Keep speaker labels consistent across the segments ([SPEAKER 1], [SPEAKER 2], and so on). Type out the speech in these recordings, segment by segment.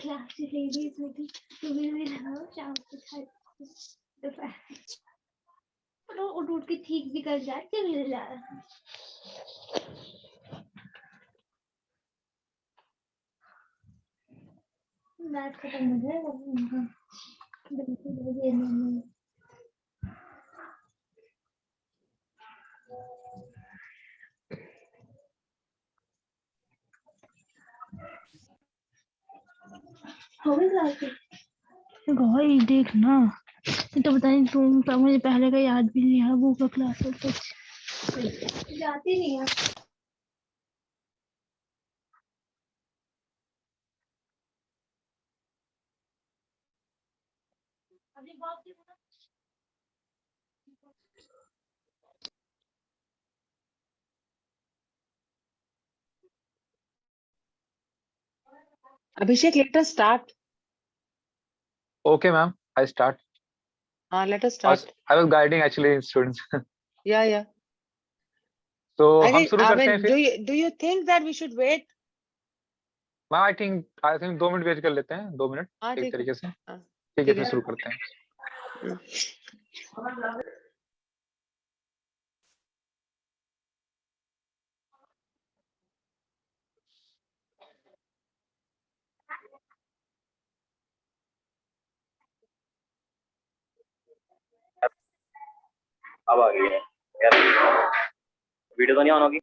[SPEAKER 1] Class ladies में थी, तुम्हें भी लगाओ शाम को दोपहर उठ उठ के ठीक भी कर जाते मेरे ज्यादा। रात खत्म हो जाएगा बिल्कुल। हो गई क्लास भाई देख ना, तो पता नहीं तुम पर मुझे पहले का याद भी नहीं है वो का क्लास है कुछ जाती नहीं है।
[SPEAKER 2] Abhishek, let us start.
[SPEAKER 3] Okay, ma'am. I start.
[SPEAKER 2] Let us start.
[SPEAKER 3] I was guiding actually students.
[SPEAKER 2] Yeah.
[SPEAKER 3] तो
[SPEAKER 2] I
[SPEAKER 3] हम
[SPEAKER 2] think,
[SPEAKER 3] शुरू करते हैं फिर।
[SPEAKER 2] do you think that we should wait?
[SPEAKER 3] Ma'am I think 2 minute wait कर लेते हैं, 2 minute
[SPEAKER 2] हाँ,
[SPEAKER 3] एक
[SPEAKER 2] ठीक है।
[SPEAKER 3] तरीके से।
[SPEAKER 2] हाँ,
[SPEAKER 3] ठीक है,
[SPEAKER 2] ठीक
[SPEAKER 3] फिर
[SPEAKER 2] है।
[SPEAKER 3] शुरू करते हैं।
[SPEAKER 4] अब आ गई है यार, वीडियो तो नहीं ऑन होगी।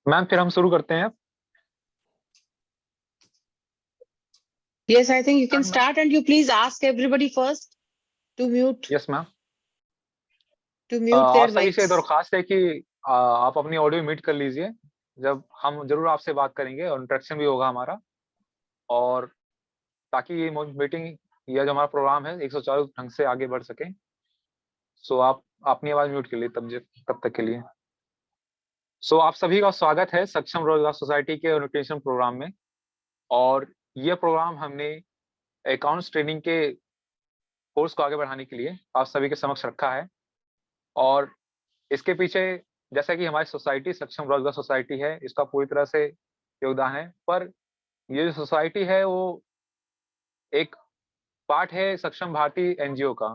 [SPEAKER 3] मैम फिर हम शुरू करते हैं।
[SPEAKER 2] Yes, I think you can start, and you please ask everybody first to mute.
[SPEAKER 3] Yes ma'am.
[SPEAKER 2] To mute
[SPEAKER 3] और
[SPEAKER 2] their
[SPEAKER 3] सभी से
[SPEAKER 2] mics.
[SPEAKER 3] दरख्वास्त है कि आप अपनी ऑडियो म्यूट कर लीजिए, जब हम जरूर आपसे बात करेंगे और इंटरेक्शन भी होगा हमारा, और ताकि ये मीटिंग या जो हमारा प्रोग्राम है 104 ढंग से आगे बढ़ सके। सो आप अपनी आवाज म्यूट कर लिए तब तक के लिए। सो आप सभी का स्वागत है सक्षम रोजगार सोसाइटी के ओरिएंटेशन प्रोग्राम में। और ये प्रोग्राम हमने अकाउंट्स ट्रेनिंग के कोर्स को आगे बढ़ाने के लिए आप सभी के समक्ष रखा है। और इसके पीछे, जैसा कि हमारी सोसाइटी सक्षम रोजगार सोसाइटी है, इसका पूरी तरह से योगदान है, पर ये जो सोसाइटी है वो एक पार्ट है सक्षम भारती एनजीओ का।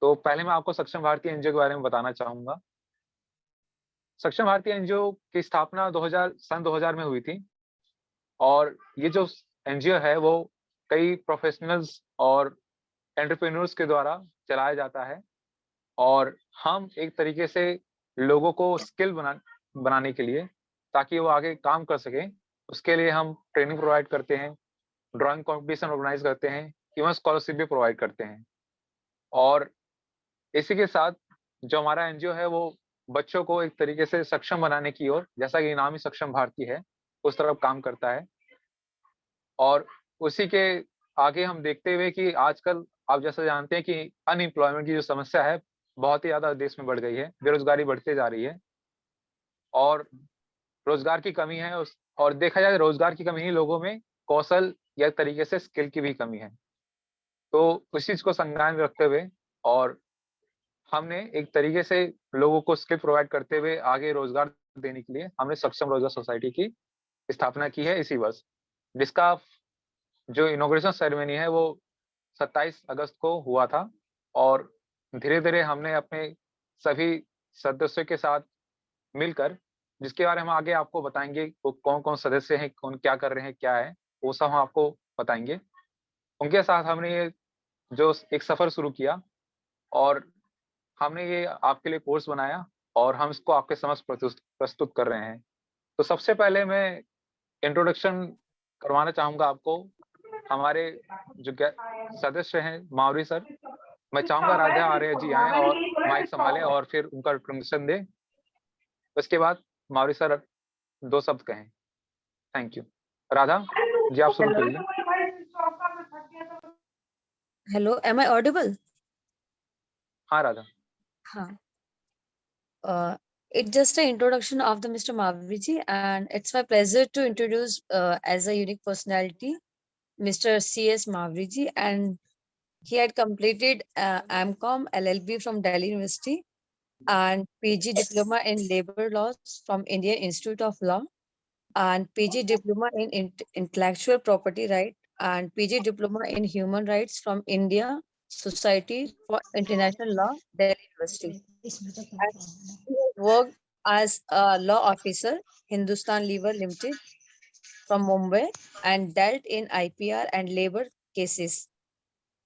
[SPEAKER 3] तो पहले मैं आपको सक्षम भारती एनजीओ के बारे में बताना चाहूंगा। सक्षम भारती एनजीओ की स्थापना सन 2000 में हुई थी। और ये जो एनजीओ है वो कई प्रोफेशनल्स और एंटरप्रेन्योर्स के द्वारा चलाया जाता है। और हम एक तरीके से लोगों को स्किल बनाने के लिए, ताकि वो आगे काम कर सके। उसके लिए हम ट्रेनिंग प्रोवाइड करते हैं, ड्राइंग कॉम्पिटिशन ऑर्गेनाइज करते हैं, इवन स्कॉलरशिप भी प्रोवाइड करते हैं। और इसी के साथ जो हमारा एनजीओ है वो बच्चों को एक तरीके से सक्षम बनाने की ओर, जैसा कि नाम ही सक्षम भारती है, उस तरफ काम करता है। और उसी के आगे हम देखते हुए कि आजकल आप जैसा जानते हैं कि अनएम्प्लॉयमेंट की जो समस्या है बहुत ही ज़्यादा देश में बढ़ गई है, बेरोज़गारी बढ़ते जा रही है और रोज़गार की कमी है और देखा जाए रोज़गार की कमी नहीं, लोगों में कौशल या एक तरीके से स्किल की भी कमी है। तो उस चीज़ को संज्ञान में रखते हुए और हमने एक तरीके से लोगों को स्किल प्रोवाइड करते हुए आगे रोज़गार देने के लिए हमने सक्षम रोज़गार सोसाइटी की स्थापना की है इसी वर्ष, जिसका जो इनॉग्रेशन सेरेमनी है वो 27 अगस्त को हुआ था। और धीरे-धीरे हमने अपने सभी सदस्यों के साथ मिलकर, जिसके बारे में हम आगे आपको बताएँगे, वो कौन-कौन सदस्य हैं, कौन क्या कर रहे हैं, क्या है, वो सब हम आपको बताएँगे। उनके साथ हमने ये जो एक सफ़र शुरू किया और हमने ये आपके लिए कोर्स बनाया और हम इसको आपके समक्ष प्रस्तुत कर रहे हैं। तो सबसे पहले मैं इंट्रोडक्शन करवाना चाहूँगा आपको, हमारे जो सदस्य हैं मावरी सर। मैं चाहूँगा राधा आर्य जी आएँ और माइक सँभालें और फिर उनका इंट्रोडक्शन दें। उसके बाद मावरी सर 2 शब्द कहें। Thank you. राधा जी, आप शुरू
[SPEAKER 5] Hello.
[SPEAKER 3] कीजिए।
[SPEAKER 5] Hello, am I audible?
[SPEAKER 3] हाँ, Radha.
[SPEAKER 5] Huh. It's just an introduction of the Mr. Maviji, and it's my pleasure to introduce as a unique personality, Mr. C.S. Mavriji, and he had completed AMCOM LLB from Delhi University and PG Diploma in Labor Laws from Indian Institute of Law and PG Diploma in Intellectual Property Right and PG Diploma in Human Rights from India Society for International Law, Delhi University. And he has worked as a law officer, Hindustan Lever Limited from Mumbai, and dealt in IPR and labor cases.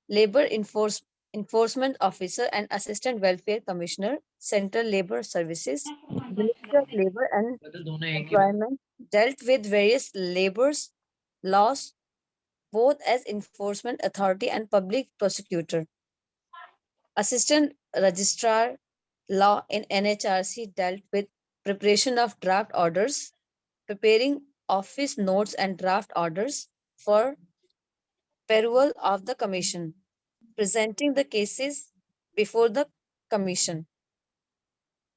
[SPEAKER 5] Labor Enforcement Officer and Assistant Welfare Commissioner, Central Labor Services, Ministry of Labor and Employment, dealt with various labors laws, both as enforcement authority and public prosecutor. Assistant Registrar Law in NHRC dealt with preparation of draft orders, preparing office notes and draft orders for approval of the commission, presenting the cases before the commission.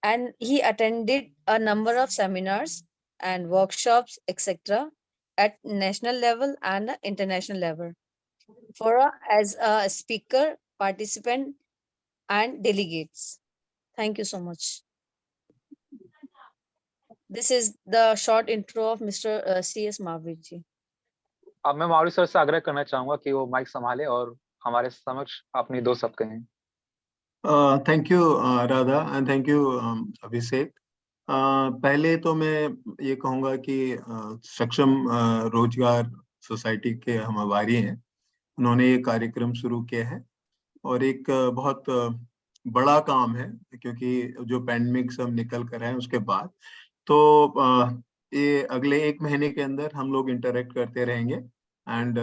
[SPEAKER 5] And he attended a number of seminars and workshops, etc., at national level and international level as a speaker, participant, and delegates. Thank you so much. This is the short intro of Mr. C.S. Mavriji.
[SPEAKER 3] अब मैं Maori sir से आग्रह करना चाहूँगा कि वो mic सँभालें और हमारे समक्ष अपनी 2 शब्द कहें।
[SPEAKER 6] Thank you Radha and thank you Abhishek. पहले तो मैं ये कहूँगा कि सक्षम रोजगार सोसाइटी के हम आभारी हैं। उन्होंने ये कार्यक्रम शुरू किया है और एक बहुत बड़ा काम है, क्योंकि जो पैंडेमिक से हम निकल कर आए उसके बाद तो ये अगले 1 महीने के अंदर हम लोग इंटरेक्ट करते रहेंगे एंड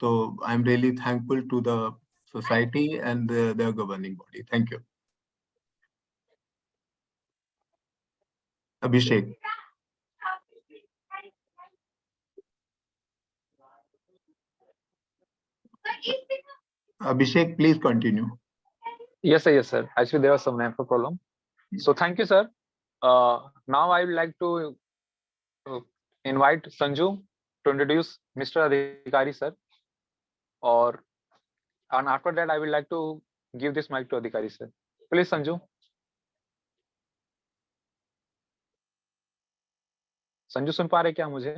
[SPEAKER 6] तो I am really thankful to the society and their governing body. Thank you. Abhishek. Abhishek, please continue.
[SPEAKER 3] Yes, sir. Yes, sir. Actually, there was some network problem. So thank you, sir. Now I would like to invite Sanju to introduce Mr. Adhikari, sir. And after that, I would like to give this mic to Adhikari, sir. Please, Sanju. Sanju सुन पा रहे क्या मुझे?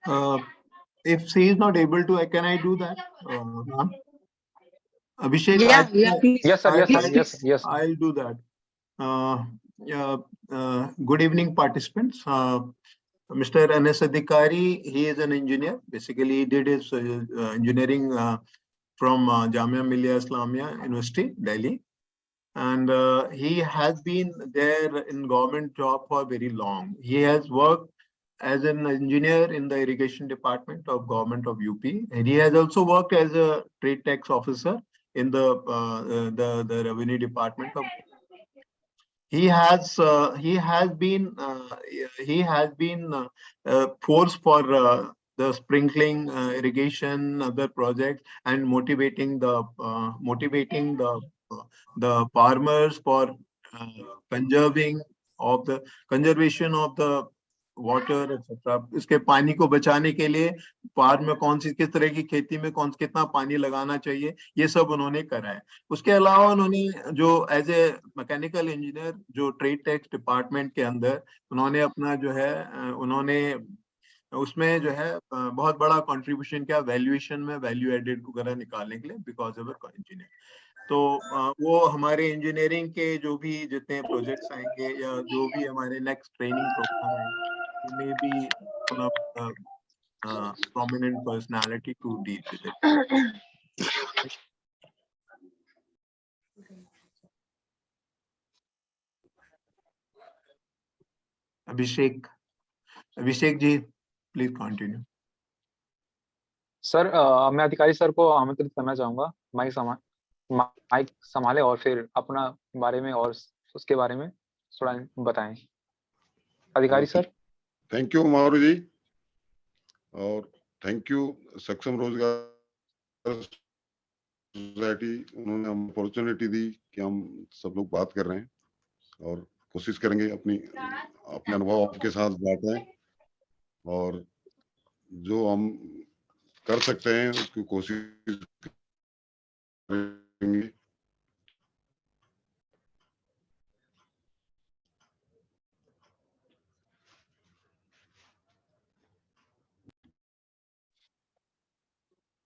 [SPEAKER 6] If she is not able to, can I do that? Ma'am? Abhishek,
[SPEAKER 2] Yeah, yeah, please.
[SPEAKER 3] Yes, sir. Yes, sir.
[SPEAKER 2] Please,
[SPEAKER 3] Yes,
[SPEAKER 2] please.
[SPEAKER 3] yes.
[SPEAKER 6] I'll do that. Good evening, participants. Mr. Anas Adhikari, he is an engineer. Basically, he did his engineering from Jamia Millia Islamia University, Delhi. And he has been there in government job for very long. He has worked as an engineer in the irrigation department of government of UP. And he has also worked as a trade tax officer in the revenue department of. He has been force for the sprinkling irrigation other projects and motivating the farmers for conservation of the water etc. इसके पानी को बचाने के लिए farm में किस तरह की खेती में कितना पानी लगाना चाहिए, ये सब उन्होंने करा है। उसके अलावा उन्होंने जो एज ए मैकेनिकल इंजीनियर जो ट्रेड टैक्स डिपार्टमेंट के अंदर उन्होंने अपना जो है उन्होंने उसमें जो है बहुत बड़ा कंट्रीब्यूशन किया वैल्यूएशन में, वैल्यू एडेड वगैरह निकालने के लिए बिकॉज ऑफ इंजीनियर। तो वो हमारे इंजीनियरिंग के जो भी जितने प्रोजेक्ट्स आएंगे या जो भी हमारे नेक्स्ट ट्रेनिंग प्रोग्राम आएंगे, may be prominent personality to deal with it. Abhishek ji, please continue.
[SPEAKER 3] Sir मैं अधिकारी सर को आमंत्रित करना चाहूंगा माइक संभाले और फिर अपना बारे में और उसके बारे में थोड़ा बताएं। अधिकारी सर।
[SPEAKER 7] थैंक यू मारू जी, और थैंक यू सक्षम रोजगार सोसाइटी, उन्होंने हम अपॉर्चुनिटी दी कि हम सब लोग बात कर रहे हैं और कोशिश करेंगे अपने अनुभव आपके साथ बांटें और जो हम कर सकते हैं उसकी कोशिश करेंगे।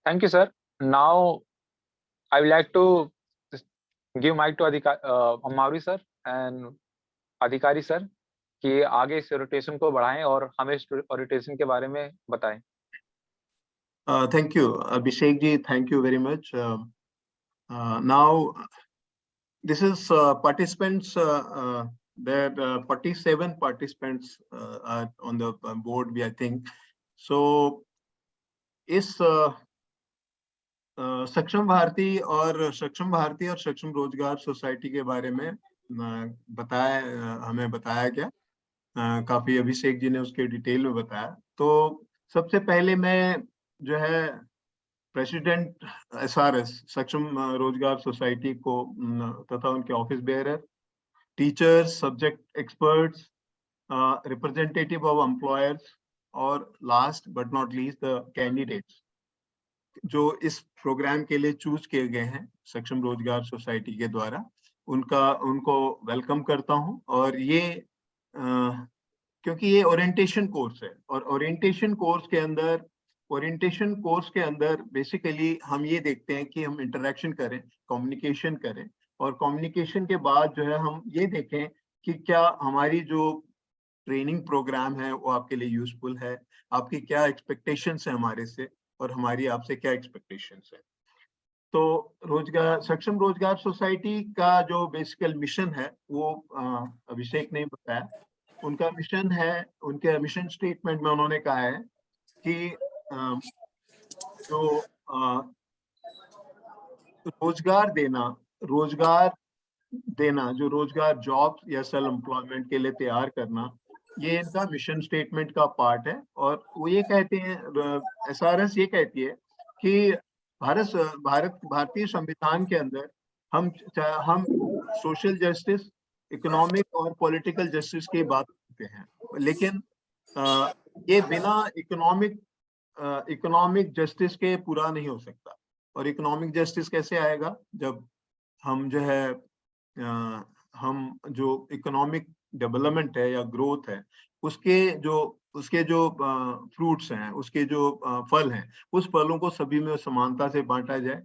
[SPEAKER 3] Thank you, sir. Now, I would like to give mic to Mauri sir and Adhikari sir कि आगे इस रोटेशन को बढ़ाएं और हमें इस रोटेशन के बारे में बताएं।
[SPEAKER 6] Thank you, Abhishek ji. Thank you very much. Now, this is participants. There are 47 participants are on the board, I think. So, इस सक्षम भारती और सक्षम रोजगार सोसाइटी के बारे में हमें बताया गया, काफी अभिषेक जी ने उसके डिटेल में बताया। तो सबसे पहले मैं जो है प्रेसिडेंट SRS सक्षम रोजगार सोसाइटी को तथा उनके office bearer, teachers, subject experts, representative of employers और last but not least the candidates जो इस प्रोग्राम के लिए चूज किए गए हैं सक्षम रोजगार सोसाइटी के द्वारा, उनको वेलकम करता हूं। और ये क्योंकि ये ओरिएंटेशन कोर्स है और ओरिएंटेशन कोर्स के अंदर बेसिकली हम ये देखते हैं कि हम इंटरेक्शन करें, कम्युनिकेशन करें और कम्युनिकेशन के बाद जो है हम ये देखें कि क्या हमारी जो ट्रेनिंग प्रोग्राम है वो आपके लिए यूजफुल है, आपकी क्या एक्सपेक्टेशंस है हमारे से और हमारी आपसे क्या एक्सपेक्टेशंस है। तो सक्षम रोजगार सोसाइटी का जो बेसिकल मिशन है वो अभिषेक ने बताया। उनका मिशन है, उनके मिशन स्टेटमेंट में उन्होंने कहा है कि जो रोजगार देना जो रोजगार जॉब या सेल्फ एम्प्लॉयमेंट के लिए तैयार करना, ये इनका मिशन स्टेटमेंट का पार्ट है। और वो ये कहते हैं, SRS ये कहती है कि भारतीय संविधान के अंदर हम सोशल जस्टिस, इकोनॉमिक और पॉलिटिकल जस्टिस की बात करते हैं, लेकिन ये बिना इकोनॉमिक जस्टिस के पूरा नहीं हो सकता। और इकोनॉमिक जस्टिस कैसे आएगा? जब हम जो है हम जो इकोनॉमिक डेवलपमेंट है या ग्रोथ है उसके जो उसके जो फ्रूट्स हैं, उसके जो फल हैं, उस फलों को सभी में समानता से बांटा जाए।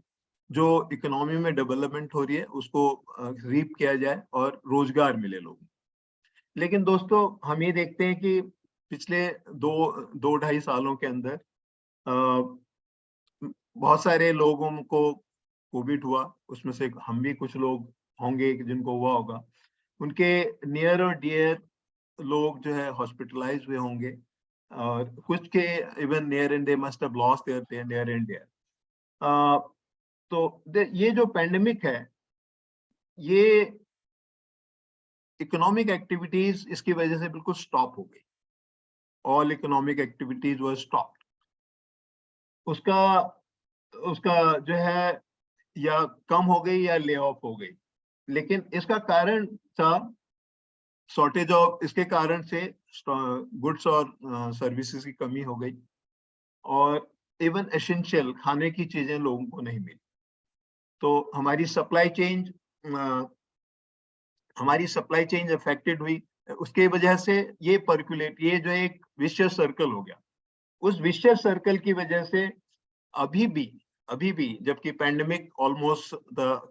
[SPEAKER 6] जो इकोनॉमी में डेवलपमेंट हो रही है उसको रीप किया जाए और रोजगार मिले लोगों को। लेकिन दोस्तों हम ये देखते हैं कि पिछले दो ढाई सालों के अंदर बहुत सारे लोगों को कोविड हुआ, उसमें से हम भी कुछ लोग होंगे जिनको हुआ होगा। उनके नियर और डियर लोग जो है हॉस्पिटलाइज हुए होंगे और कुछ के even near and they must have lost their near and dear. तो ये जो पैंडेमिक है, ये इकोनॉमिक एक्टिविटीज इसकी वजह से बिल्कुल स्टॉप हो गई। ऑल इकोनॉमिक एक्टिविटीज वर स्टॉप्ड। उसका जो है या कम हो गई या ले ऑफ हो गई। लेकिन इसका कारण था शॉर्टेज ऑफ, इसके कारण से गुड्स और सर्विसेज की कमी हो गई और इवन एसेंशियल खाने की चीजें लोगों को नहीं मिली। तो हमारी सप्लाई चेन अफेक्टेड हुई। उसके वजह से ये जो एक विशियस सर्कल हो गया। उस विशियस सर्कल की वजह से अभी भी जबकि पैंडेमिक ऑलमोस्ट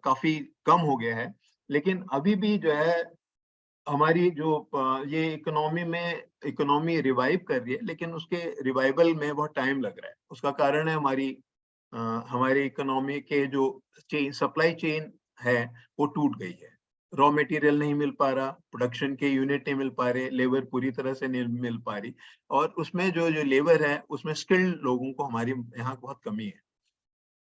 [SPEAKER 6] काफी कम हो गया है, लेकिन अभी भी जो है हमारी जो ये इकोनॉमी रिवाइव कर रही है, लेकिन उसके रिवाइवल में बहुत टाइम लग रहा है। उसका कारण है हमारी इकोनॉमी के जो सप्लाई चेन है वो टूट गई है। रॉ मटेरियल नहीं मिल पा रहा, प्रोडक्शन के यूनिट नहीं मिल पा रहे, लेबर पूरी तरह से नहीं मिल पा रही और उसमें जो लेबर है उसमें स्किल्ड लोगों को हमारी यहाँ बहुत कमी है।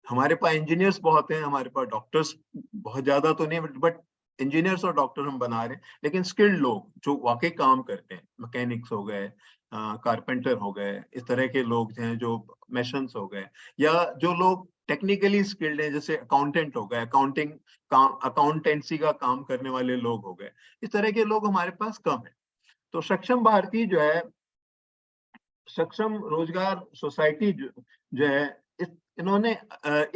[SPEAKER 6] हमारे पास इंजीनियर्स बहुत हैं, हमारे पास डॉक्टर्स बहुत ज्यादा तो नहीं, बट इंजीनियर्स और डॉक्टर हम बना रहे हैं, लेकिन स्किल्ड लोग जो वाकई काम करते हैं, मैकेनिक्स हो गए, कारपेंटर हो गए, इस तरह के लोग हैं, जो मेशन्स हो गए, या जो लोग टेक्निकली स्किल्ड हैं जैसे अकाउंटेंट हो गए, अकाउंटेंसी का काम करने वाले लोग हो गए, इस तरह के लोग हमारे पास कम है। तो सक्षम भारती जो है, सक्षम रोजगार सोसाइटी जो है, इन्होंने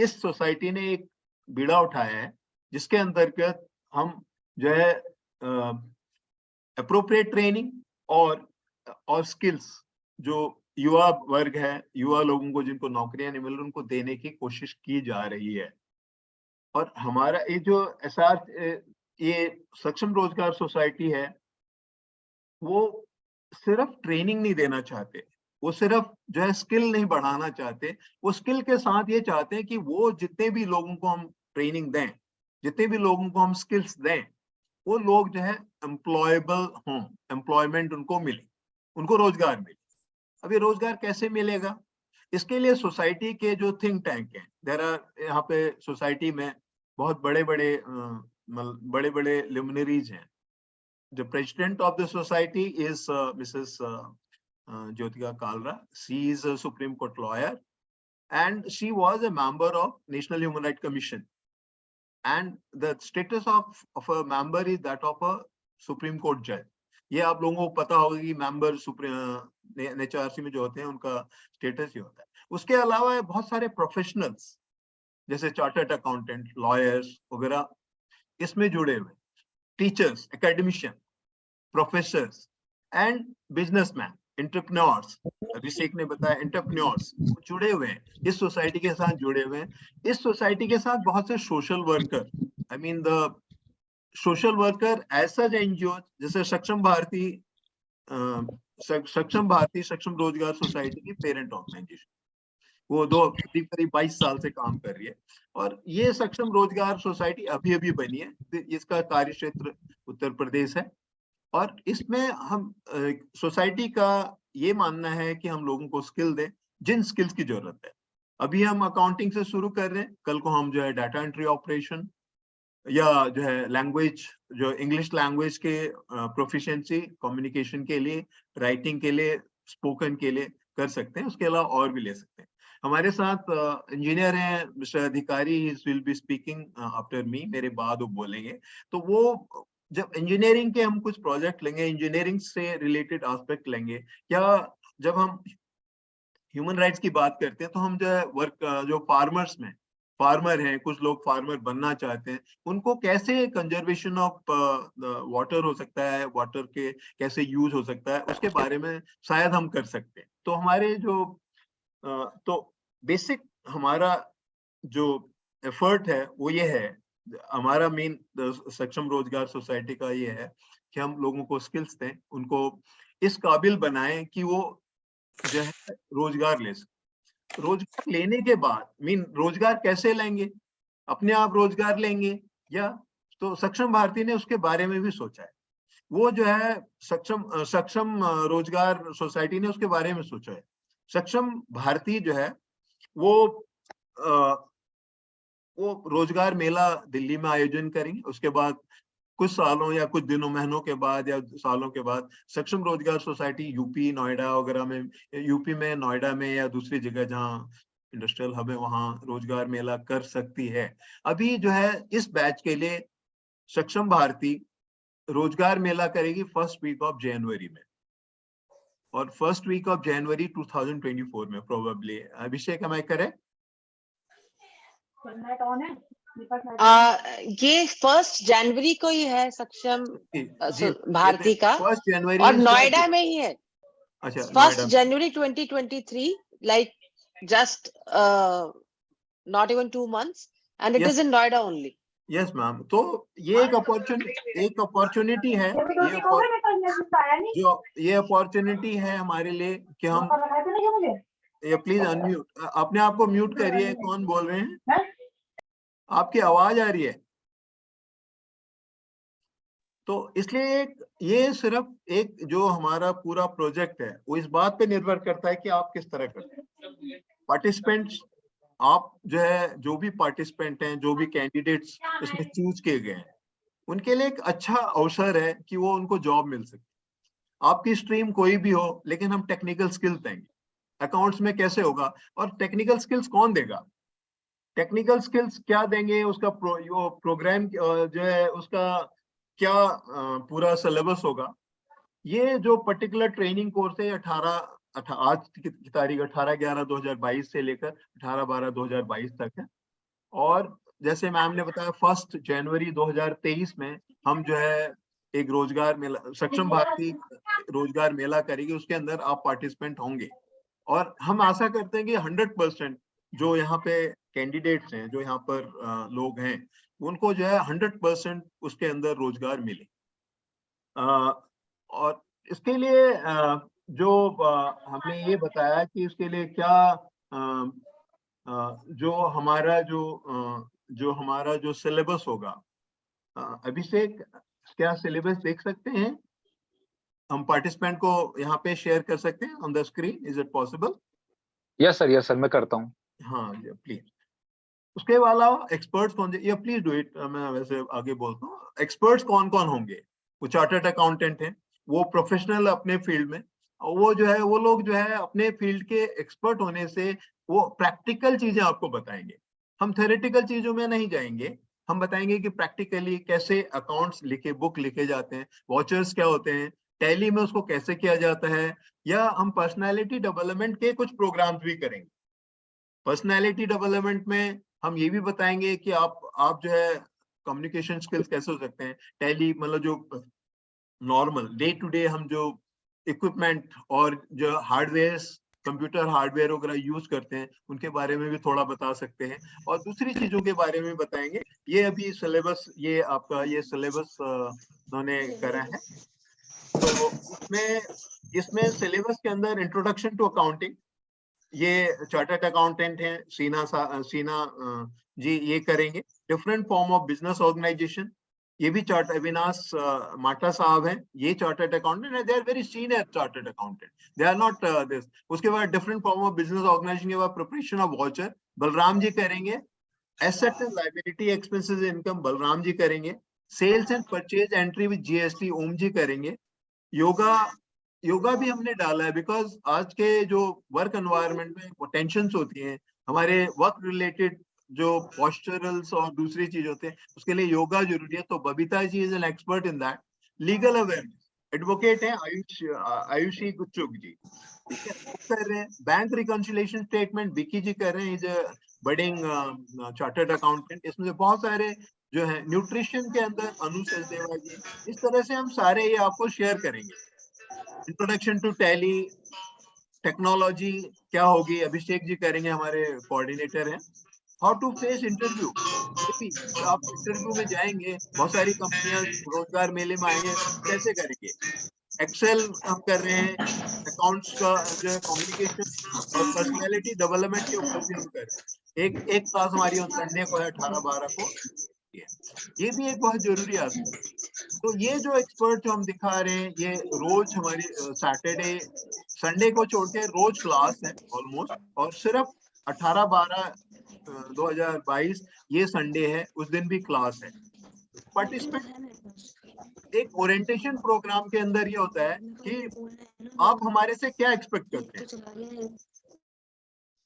[SPEAKER 6] इस सोसाइटी ने एक बीड़ा उठाया है जिसके अंतर्गत हम जो है एप्रोप्रिएट ट्रेनिंग और स्किल्स जो युवा वर्ग है, युवा लोगों को जिनको नौकरियां नहीं मिल रही, उनको देने की कोशिश की जा रही है। और हमारा ये जो ये सक्षम रोजगार सोसाइटी है, वो सिर्फ ट्रेनिंग नहीं देना चाहते, वो सिर्फ जो है स्किल नहीं बढ़ाना चाहते, वो स्किल के साथ ये चाहते हैं कि वो जितने भी लोगों को हम ट्रेनिंग दें, जितने भी लोगों को हम स्किल्स दें, वो लोग जो है एम्प्लॉयबल हों, एम्प्लॉयमेंट उनको मिले, उनको रोजगार मिले। अब ये रोजगार कैसे मिलेगा? इसके लिए सोसाइटी के जो थिंक टैंक हैं, यहाँ पे सोसाइटी में बहुत बड़े बड़े लुमिनरीज हैं। The president of the society is Mrs. Jyotika Kalra. She is a Supreme Court lawyer and she was a member of National Human Rights Commission. And the status of a member is that of a Supreme Court judge. ये आप लोगों को पता होगा कि member NHRC में जो होते हैं उनका स्टेटस ही होता है। उसके अलावा बहुत सारे प्रोफेशनल्स जैसे चार्टर्ड अकाउंटेंट, लॉयर्स वगैरह इसमें जुड़े हुए, teachers, academician, professors and businessman, entrepreneurs, Abhishek ने बताया एंटरप्रेन्योर्स जुड़े हुए हैं, इस सोसाइटी के साथ जुड़े हुए हैं। इस सोसाइटी के साथ बहुत से social worker, I mean the social worker as such NGO जैसे सक्षम भारती, सक्षम रोजगार सोसाइटी की पेरेंट ऑर्गेनाइजेशन, वो करीब 22 साल से काम कर रही है। और ये सक्षम रोजगार सोसाइटी अभी बनी है, इसका कार्य क्षेत्र उत्तर प्रदेश है। और इसमें हम सोसाइटी का ये मानना है कि हम लोगों को स्किल दें, जिन स्किल्स की जरूरत है। अभी हम अकाउंटिंग से शुरू कर रहे हैं, कल को हम जो है डाटा एंट्री ऑपरेशन या जो है लैंग्वेज, जो इंग्लिश लैंग्वेज के प्रोफिशिएंसी, कम्युनिकेशन के लिए, राइटिंग के लिए, स्पोकन के लिए कर सकते हैं। उसके अलावा और भी ले सकते हैं। हमारे साथ इंजीनियर हैं मिस्टर अधिकारी, he will be speaking after me, मेरे बाद वो बोलेंगे। तो वो जब इंजीनियरिंग के हम कुछ प्रोजेक्ट लेंगे, इंजीनियरिंग से रिलेटेड एस्पेक्ट लेंगे, या जब हम ह्यूमन राइट्स की बात करते हैं तो हम जो है जो फार्मर्स में फार्मर हैं, कुछ लोग फार्मर बनना चाहते हैं, उनको कैसे कंजर्वेशन ऑफ वाटर हो सकता है, वाटर के कैसे यूज हो सकता है, उसके बारे में शायद हम कर सकते हैं। तो हमारे जो तो बेसिक हमारा जो एफर्ट है वो ये है, हमारा मेन सक्षम रोजगार सोसाइटी का ये है कि हम लोगों को स्किल्स दें, उनको इस काबिल बनाएं कि वो जो है रोजगार ले सके। रोजगार लेने के बाद रोजगार कैसे लेंगे, अपने आप रोजगार लेंगे या, तो सक्षम भारती ने उसके बारे में भी सोचा है। वो जो है सक्षम रोजगार सोसाइटी ने उसके बारे में सोचा है। सक्षम भारती जो है वो रोजगार मेला दिल्ली में आयोजन करेंगे। उसके बाद कुछ सालों या कुछ दिनों, महीनों के बाद या सालों के बाद सक्षम रोजगार सोसाइटी यूपी, नोएडा वगैरह में, यूपी में, नोएडा में या दूसरी जगह जहाँ इंडस्ट्रियल हब है वहां रोजगार मेला कर सकती है। अभी जो है इस बैच के लिए सक्षम भारती रोजगार मेला करेगी फर्स्ट वीक ऑफ जनवरी में, और फर्स्ट वीक ऑफ जनवरी 2024 में probably. Abhishek, am I correct?
[SPEAKER 2] ये 1 जनवरी को ही है सक्षम
[SPEAKER 6] जी,
[SPEAKER 2] भारती का,
[SPEAKER 6] 1 जनवरी
[SPEAKER 2] और नोएडा में ही है।
[SPEAKER 6] अच्छा,
[SPEAKER 2] 1 जनवरी 2023, like just not even 2 months, and it is in Noida only.
[SPEAKER 6] Yes ma'am. तो ये एक अपॉर्चुनिटी है, ये अपॉर्चुनिटी है हमारे लिए कि हम, ये प्लीज अनम्यूट, अपने आप को म्यूट करिए। कौन बोल रहे हैं? आपकी आवाज आ रही है। तो इसलिए ये सिर्फ एक जो हमारा पूरा प्रोजेक्ट है वो इस बात पे निर्भर करता है कि आप किस तरह करते हैं। पार्टिसिपेंट्स, आप जो है, जो भी पार्टिसिपेंट हैं, जो भी कैंडिडेट्स इसमें चूज किए गए हैं, उनके लिए एक अच्छा अवसर है कि वो उनको जॉब मिल सके। आपकी स्ट्रीम कोई भी हो, लेकिन हम टेक्निकल स्किल्स देंगे। अकाउंट्स में कैसे होगा, और टेक्निकल स्किल्स कौन देगा? टेक्निकल स्किल्स क्या देंगे, उसका प्रोग्राम जो है उसका क्या पूरा सिलेबस होगा। ये जो पर्टिकुलर ट्रेनिंग कोर्स है आज की तारीख 18/11/2022 से लेकर 18/12/2022 तक है। और जैसे मैम ने बताया 1 जनवरी 2023 में हम जो है एक रोजगार मेला, सक्षम भारती रोजगार मेला करेगी, उसके अंदर आप पार्टिसिपेंट होंगे। और हम आशा करते हैं कि 100% जो यहाँ पे कैंडिडेट्स हैं, जो यहाँ पर लोग हैं, उनको जो है 100% उसके अंदर रोजगार मिले। और इसके लिए जो हमने ये बताया कि इसके लिए क्या जो हमारा जो सिलेबस होगा, अभिषेक क्या सिलेबस देख सकते हैं? हम पार्टिसिपेंट को यहाँ पे शेयर कर सकते हैं on the screen, is it possible?
[SPEAKER 3] Yes sir, मैं करता हूँ।
[SPEAKER 6] हाँ प्लीज। उसके अलावा एक्सपर्ट्स कौन, या प्लीज डू इट, मैं वैसे आगे बोलता हूँ। एक्सपर्ट्स कौन कौन होंगे? वो चार्टर्ड अकाउंटेंट हैं, वो प्रोफेशनल अपने फील्ड में, और वो जो है वो लोग जो है अपने फील्ड के एक्सपर्ट होने से वो प्रैक्टिकल चीजें आपको बताएंगे। हम थ्योरेटिकल चीजों में नहीं जाएंगे, हम बताएंगे कि प्रैक्टिकली कैसे अकाउंट्स बुक लिखे जाते हैं, वॉचर्स क्या होते हैं, टैली में उसको कैसे किया जाता है, या हम पर्सनालिटी डेवलपमेंट के कुछ प्रोग्राम्स भी करेंगे। पर्सनालिटी डेवलपमेंट में हम ये भी बताएंगे कि आप जो है कम्युनिकेशन स्किल्स कैसे हो सकते हैं। टैली मतलब जो नॉर्मल डे टू डे हम जो इक्विपमेंट और जो हार्डवेयर, कंप्यूटर हार्डवेयर वगैरह यूज करते हैं, उनके बारे में भी थोड़ा बता सकते हैं, और दूसरी चीजों के बारे में बताएंगे। ये अभी सिलेबस, ये आपका ये सिलेबस उन्होंने करा है। तो इसमें सिलेबस के अंदर इंट्रोडक्शन टू अकाउंटिंग, ये चार्टर्ड अकाउंटेंट हैं सीना जी ये करेंगे। Different form of business organisation, ये भी अविनाश माटा साहब हैं, ये चार्टर्ड अकाउंटेंट है, they are very senior chartered accountant, they are not this. उसके बाद different form of business organisation के बाद preparation of voucher Balram ji करेंगे। Asset and liability expenses income Balram ji करेंगे। Sales and purchase entry with GST Om ji करेंगे। योगा भी हमने डाला है, बिकॉज आज के जो वर्क एनवायरनमेंट में टेंशंस होती हैं, हमारे वर्क रिलेटेड जो पॉस्चरल्स और दूसरी चीज होते हैं, उसके लिए योगा जरूरी है। तो Babita ji is an expert in that. Legal awareness, advocate है आयुषी गुच्चुक जी, ठीक है, कर रहे हैं। Bank reconciliation statement Vicky ji कर रहे हैं, इज बडिंग चार्टर्ड अकाउंटेंट, इसमें से बहुत सारे जो है न्यूट्रिशन के अंदर अनु सचदेवा जी, इस तरह से हम सारे ये आपको शेयर करेंगे। इंट्रोडक्शन टू टैली, टेक्नोलॉजी क्या होगी, अभिषेक जी करेंगे, हमारे कोऑर्डिनेटर हैं। हाउ टू फेस इंटरव्यू, आप इंटरव्यू में जाएंगे, बहुत सारी कंपनियां रोजगार मेले में आएंगे, कैसे करेंगे। एक्सेल हम कर रहे हैं, अकाउंट्स का जो है कम्युनिकेशन और पर्सनैलिटी डेवलपमेंट के ऊपर भी हम कर रहे हैं। एक क्लास हमारी on संडे को है 18-12 को, ये भी एक बहुत जरूरी आस्पेक्ट। तो ये जो एक्सपर्ट जो हम दिखा रहे हैं, ये रोज हमारी सैटरडे संडे को छोड़ के रोज क्लास है ऑलमोस्ट, और सिर्फ 18-12-2022 ये संडे है, उस दिन भी क्लास है। पार्टिसिपेंट एक ओरिएंटेशन प्रोग्राम के अंदर ये होता है कि आप हमारे से क्या एक्सपेक्ट करते हैं,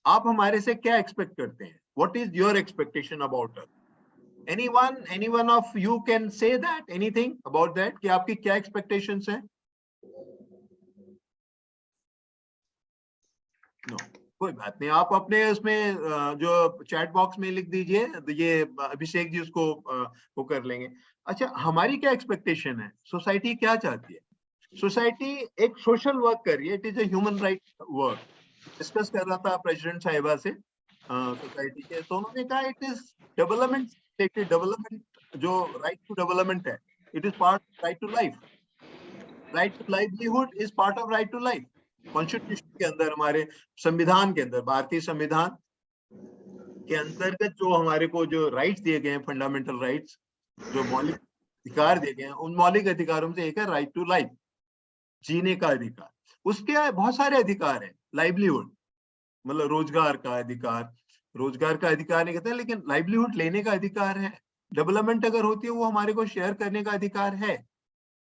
[SPEAKER 6] आप हमारे से क्या एक्सपेक्ट करते हैं, what is your expectation about us. Any one of you can say that, anything about that, कि आपकी क्या एक्सपेक्टेशंस हैं। नो, कोई बात नहीं, आप अपने उसमें जो चैट बॉक्स में लिख दीजिए, ये अभिषेक जी उसको वो कर लेंगे। अच्छा, हमारी क्या एक्सपेक्टेशन है, सोसाइटी क्या चाहती है। सोसाइटी एक सोशल वर्क कर रही है, it is a human right work. Discuss कर रहा था प्रेसिडेंट साहिबा से सोसाइटी के, तो उन्होंने कहा इट इज डेवलपमेंट, डेवलपमेंट जो राइट टू डेवलपमेंट है, it is part right to life, right to livelihood is part of right to life. Constitution के अंदर, हमारे संविधान के अंदर, भारतीय संविधान के अंतर्गत जो हमारे को जो राइट्स दिए गए हैं, फंडामेंटल राइट्स, जो मौलिक अधिकार दिए गए हैं, उन मौलिक अधिकारों से एक है राइट टू लाइफ, जीने का अधिकार। उसके बहुत सारे अधिकार हैं, लाइवलीहुड मतलब रोजगार का अधिकार, रोजगार का अधिकार नहीं कहते, लेकिन लाइवलीहुड लेने का अधिकार है। डेवलपमेंट अगर होती है वो हमारे को शेयर करने का अधिकार है।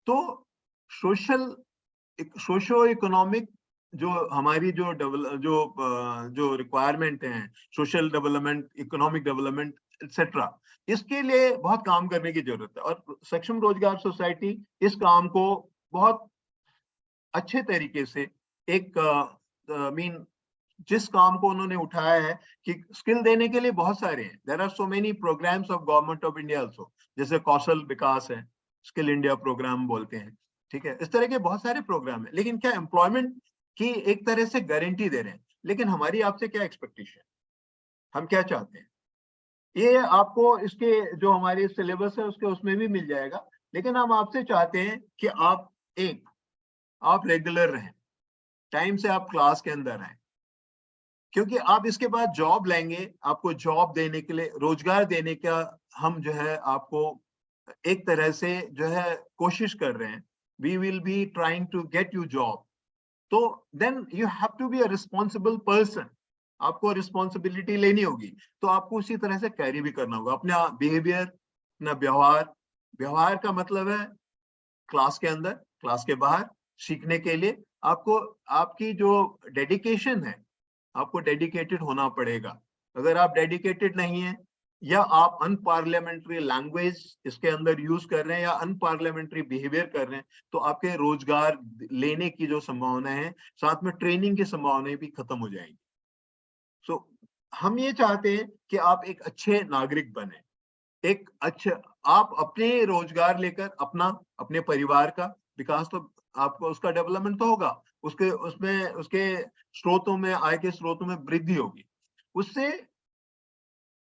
[SPEAKER 6] तो सोशो इकोनॉमिक जो हमारी जो रिक्वायरमेंट है, social development, economic development etcetera, इसके लिए बहुत काम करने की जरूरत है। और सक्षम रोजगार सोसाइटी इस काम को बहुत अच्छे तरीके से एक जिस काम को उन्होंने उठाया है कि स्किल देने के लिए बहुत सारे हैं, there are so many programmes of government of India also, जैसे कौशल विकास है, स्किल इंडिया प्रोग्राम बोलते हैं, ठीक है, इस तरह के बहुत सारे प्रोग्राम है। लेकिन क्या एम्प्लॉयमेंट की एक तरह से गारंटी दे रहे हैं, लेकिन हमारी आपसे क्या एक्सपेक्टेशन, हम क्या चाहते हैं, ये आपको इसके जो हमारे सिलेबस है उसके उसमें भी मिल जाएगा। लेकिन हम आपसे चाहते हैं कि आप रेगुलर रहें, टाइम से आप क्लास के अंदर आए, क्योंकि आप इसके बाद जॉब लेंगे, आपको जॉब देने के लिए, रोजगार देने का हम जो है आपको एक तरह से जो है कोशिश कर रहे हैं। We will be trying to get you job. तो then you have to be a responsible person, आपको रिस्पॉन्सिबिलिटी लेनी होगी, तो आपको उसी तरह से कैरी भी करना होगा अपना बिहेवियर, अपना व्यवहार का मतलब है क्लास के अंदर, क्लास के बाहर, सीखने के लिए आपको आपकी जो डेडिकेशन है, आपको डेडिकेटेड होना पड़ेगा। अगर आप डेडिकेटेड नहीं है, या आप अनपार्लियामेंट्री लैंग्वेज इसके अंदर यूज कर रहे हैं, या अनपार्लियामेंट्री बिहेवियर कर रहे हैं, तो आपके रोजगार लेने की जो संभावना है, साथ में ट्रेनिंग की संभावनाएं भी खत्म हो जाएंगी। सो हम ये चाहते हैं कि आप एक अच्छे नागरिक बने, एक अच्छा, आप अपने रोजगार लेकर अपने परिवार का विकास, तो आपको उसका डेवलपमेंट तो होगा, उसके स्रोतों में, आय के स्रोतों में वृद्धि होगी, उससे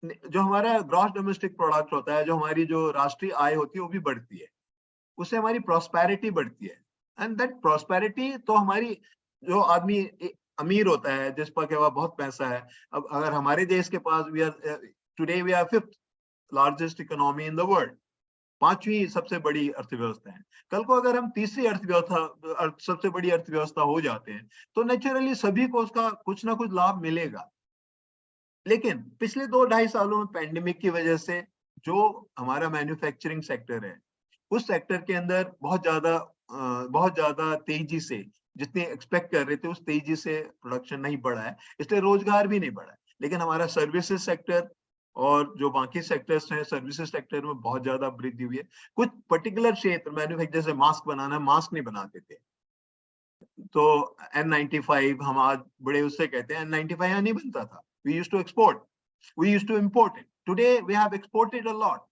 [SPEAKER 6] जो हमारा ग्रॉस डोमेस्टिक प्रोडक्ट होता है, जो हमारी जो राष्ट्रीय आय होती है, वो भी बढ़ती है, उससे हमारी प्रॉस्पेरिटी बढ़ती है। एंड दैट प्रॉस्पेरिटी, तो हमारी जो आदमी अमीर होता है, जिस पर के बहुत पैसा है, अब अगर हमारे देश के पास today we are 5th largest economy in the world, 5वीं सबसे बड़ी अर्थव्यवस्था है। कल को अगर हम तीसरी सबसे बड़ी अर्थव्यवस्था हो जाते हैं, तो नेचुरली सभी को उसका कुछ ना कुछ लाभ मिलेगा। लेकिन पिछले 2-2.5 सालों में पैंडेमिक की वजह से जो हमारा मैन्युफैक्चरिंग सेक्टर है, उस सेक्टर के अंदर बहुत ज्यादा तेजी से, जितनी एक्सपेक्ट कर रहे थे उस तेजी से प्रोडक्शन नहीं बढ़ा है, इसलिए रोजगार भी नहीं बढ़ा है। लेकिन हमारा सर्विसेज सेक्टर और जो बाकी सेक्टर्स हैं, सर्विसेज सेक्टर में बहुत ज्यादा वृद्धि हुई है। कुछ पर्टिकुलर क्षेत्र, मैन्युफैक्चर से मास्क बनाना, मास्क नहीं बनाते थे, तो N95 हम आज बड़े उससे कहते हैं, N95 यहाँ नहीं बनता था, we used to export, We used to import it. Today we have exported a lot.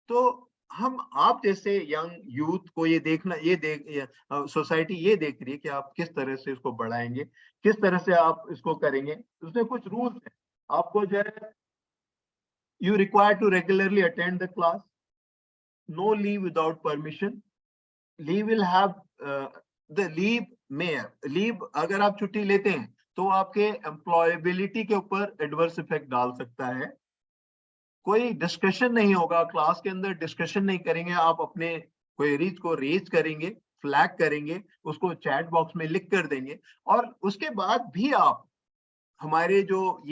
[SPEAKER 6] तो हम आप जैसे यंग यूथ को ये देखना, सोसाइटी ये देख रही है कि आप किस तरह से इसको बढ़ाएंगे, किस तरह से आप इसको करेंगे। उसमें कुछ रूल्स है। आपको जो है, you require to regularly attend the class, no leave without permission, leave will have the leave अगर आप छुट्टी लेते हैं तो आपके एम्प्लॉयबिलिटी के ऊपर एडवर्स इफेक्ट डाल सकता है। कोई डिस्कशन नहीं होगा क्लास के अंदर, डिस्कशन नहीं करेंगे, आप अपने क्वेरीज को रेज करेंगे, फ्लैग करेंगे, उसको चैट बॉक्स में लिख कर देंगे, और उसके बाद भी आप हमारे जो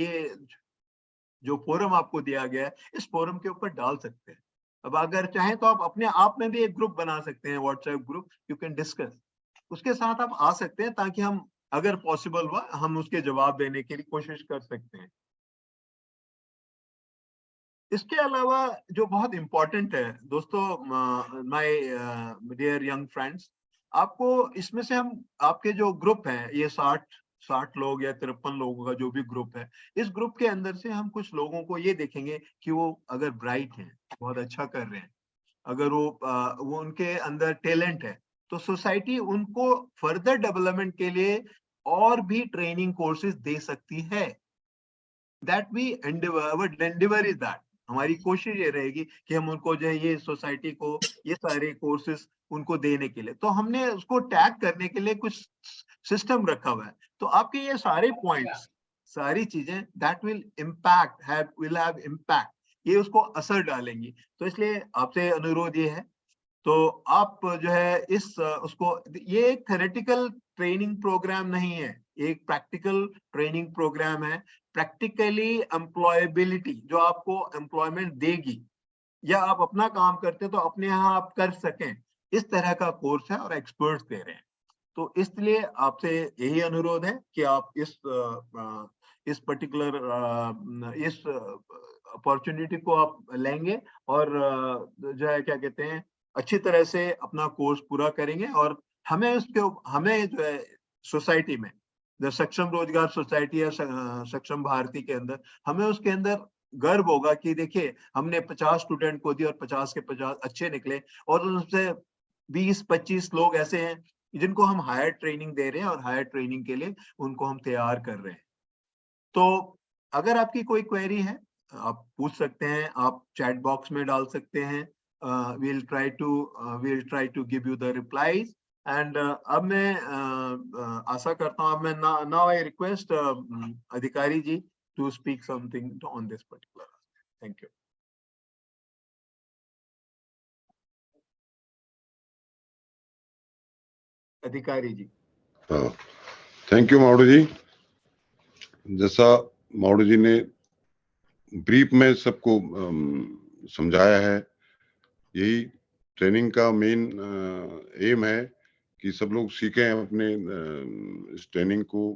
[SPEAKER 6] फोरम आपको दिया गया है, इस फोरम के ऊपर डाल सकते हैं। अब अगर चाहें तो आप अपने आप में भी एक ग्रुप बना सकते हैं, WhatsApp group, you can discuss, उसके साथ आप आ सकते हैं, ताकि हम अगर पॉसिबल हुआ हम उसके जवाब देने के लिए कोशिश कर सकते हैं। इसके अलावा जो बहुत इंपॉर्टेंट है दोस्तों, माय डियर यंग फ्रेंड्स, आपको इसमें से हम आपके जो ग्रुप हैं, ये 60 लोग या 53 लोगों का जो भी ग्रुप है, इस ग्रुप के अंदर से हम कुछ लोगों को ये देखेंगे कि वो अगर ब्राइट हैं, बहुत अच्छा कर रहे हैं, अगर वो उनके अंदर टैलेंट है, तो सोसाइटी उनको फर्दर डेवलपमेंट के लिए और भी ट्रेनिंग कोर्सेज दे सकती है। That we endeavour is that, हमारी कोशिश ये रहेगी कि हम उनको जो है ये सोसाइटी को ये सारे कोर्सेज उनको देने के लिए, तो हमने उसको टैग करने के लिए कुछ सिस्टम रखा हुआ है। तो आपके ये सारे पॉइंट्स, सारी चीजें दैट विल हैव इम्पैक्ट, ये उसको असर डालेंगी। तो इसलिए आपसे अनुरोध ये है, तो आप जो है ये एक थ्योरेटिकल ट्रेनिंग प्रोग्राम नहीं है, एक प्रैक्टिकल ट्रेनिंग प्रोग्राम है। प्रैक्टिकली एम्प्लॉयबिलिटी जो आपको एम्प्लॉयमेंट देगी, या आप अपना काम करते हैं तो अपने यहाँ आप कर सकें, इस तरह का कोर्स है और एक्सपर्ट्स दे रहे हैं। तो इसलिए आपसे यही अनुरोध है कि आप इस पर्टिकुलर इस अपॉर्चुनिटी को आप लेंगे और जो है क्या कहते हैं, अच्छी तरह से अपना कोर्स पूरा करेंगे। और हमें जो है सोसाइटी में, द सक्षम रोजगार सोसाइटी या सक्षम भारती के अंदर, हमें उसके अंदर गर्व होगा कि देखिए हमने 50 स्टूडेंट को दी और 50 के 50 अच्छे निकले, और उनसे 20-25 लोग ऐसे हैं जिनको हम हायर ट्रेनिंग दे रहे हैं और हायर ट्रेनिंग के लिए उनको हम तैयार कर रहे हैं। तो अगर आपकी कोई क्वेरी है आप पूछ सकते हैं, आप चैट बॉक्स में डाल सकते हैं। we'll try to give you the replies, and अब मैं आशा करता हूँ, अब मैं now I request अधिकारी जी to speak something on this particular. Thank you. अधिकारी जी।
[SPEAKER 7] हाँ, थैंक यू मावड़ू जी। जैसा मावड़ू जी ने ब्रीफ में सबको समझाया है, यही ट्रेनिंग का मेन एम है कि सब लोग सीखें, अपने इस ट्रेनिंग को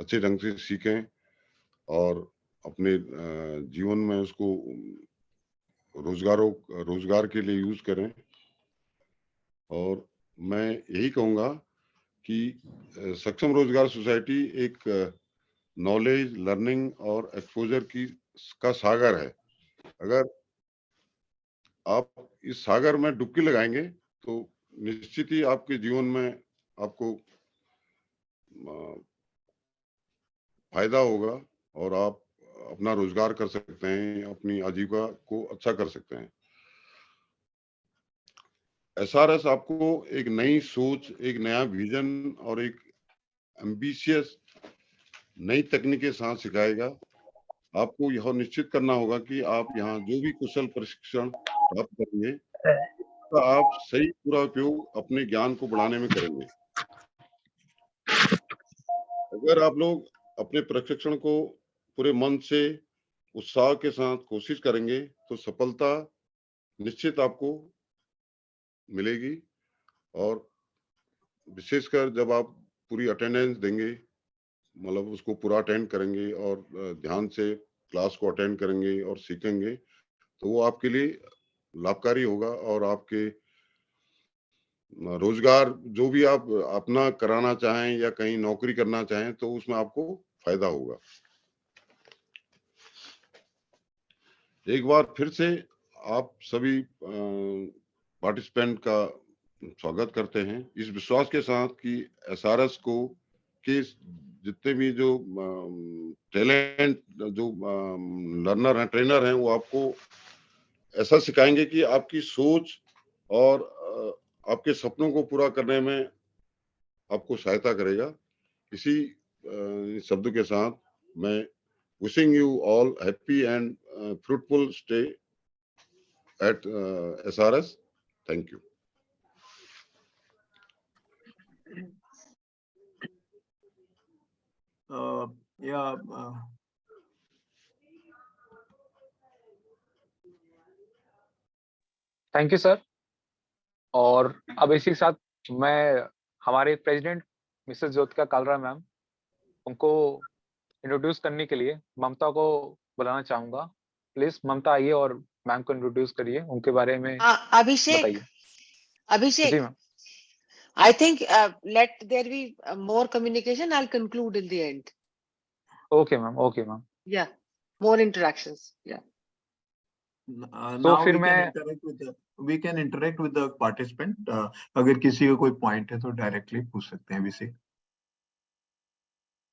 [SPEAKER 7] अच्छे ढंग से सीखें और अपने जीवन में उसको रोजगार के लिए यूज करें। और मैं यही कहूँगा कि सक्षम रोजगार सोसाइटी एक नॉलेज, लर्निंग और एक्सपोजर का सागर है। अगर आप इस सागर में डुबकी लगाएंगे तो निश्चित ही आपके जीवन में आपको फायदा होगा और आप अपना रोजगार कर सकते हैं, अपनी आजीविका को अच्छा कर सकते हैं। एसआरएस आपको एक नई सोच, एक नया विजन और एक एम्बिशियस नई तकनीक के साथ सिखाएगा। आपको यह निश्चित करना होगा कि आप यहाँ जो भी कुशल प्रशिक्षण प्राप्त करेंगे, तो आप सही पूरा उपयोग अपने ज्ञान को बढ़ाने में करेंगे। अगर आप लोग अपने प्रशिक्षण को पूरे मन से, उत्साह के साथ कोशिश करेंगे तो सफलता निश्चित आपको मिलेगी। और विशेषकर जब आप पूरी अटेंडेंस देंगे, मतलब उसको पूरा अटेंड करेंगे और ध्यान से क्लास को अटेंड करेंगे और सीखेंगे, तो वो आपके लिए लाभकारी होगा और आपके रोजगार जो भी आप अपना कराना चाहें या कहीं नौकरी करना चाहें तो उसमें आपको फायदा होगा। एक बार फिर से आप सभी पार्टिसिपेंट का स्वागत करते हैं इस विश्वास के साथ कि एसआरएस को के जितने भी जो टैलेंट जो लर्नर हैं, ट्रेनर हैं, वो आपको ऐसा सिखाएंगे कि आपकी सोच और आपके सपनों को पूरा करने में आपको सहायता करेगा। इसी शब्द के साथ मैं wishing you all happy and fruitful stay at SRS. Thank you.
[SPEAKER 6] Yeah.
[SPEAKER 3] Thank you sir. और अब इसी के साथ मैं हमारे president Mrs Jyotika Kalra ma'am, उनको इंट्रोड्यूस करने के लिए ममता को बुलाना चाहूंगा। प्लीज ममता आइए और मैम को इंट्रोड्यूस करिए, उनके बारे में
[SPEAKER 2] Abhishek,
[SPEAKER 3] बताइए।
[SPEAKER 2] Abhishek,
[SPEAKER 3] ji ma'am.
[SPEAKER 2] I think let there be more communication. I'll conclude in the end.
[SPEAKER 3] Okay ma'am, okay ma'am.
[SPEAKER 2] Yeah, more interactions. Yeah.
[SPEAKER 3] तो
[SPEAKER 6] Now
[SPEAKER 3] फिर
[SPEAKER 6] we can interact with the participant. अगर किसी को कोई पॉइंट है तो directly पूछ सकते हैं अभिषेक।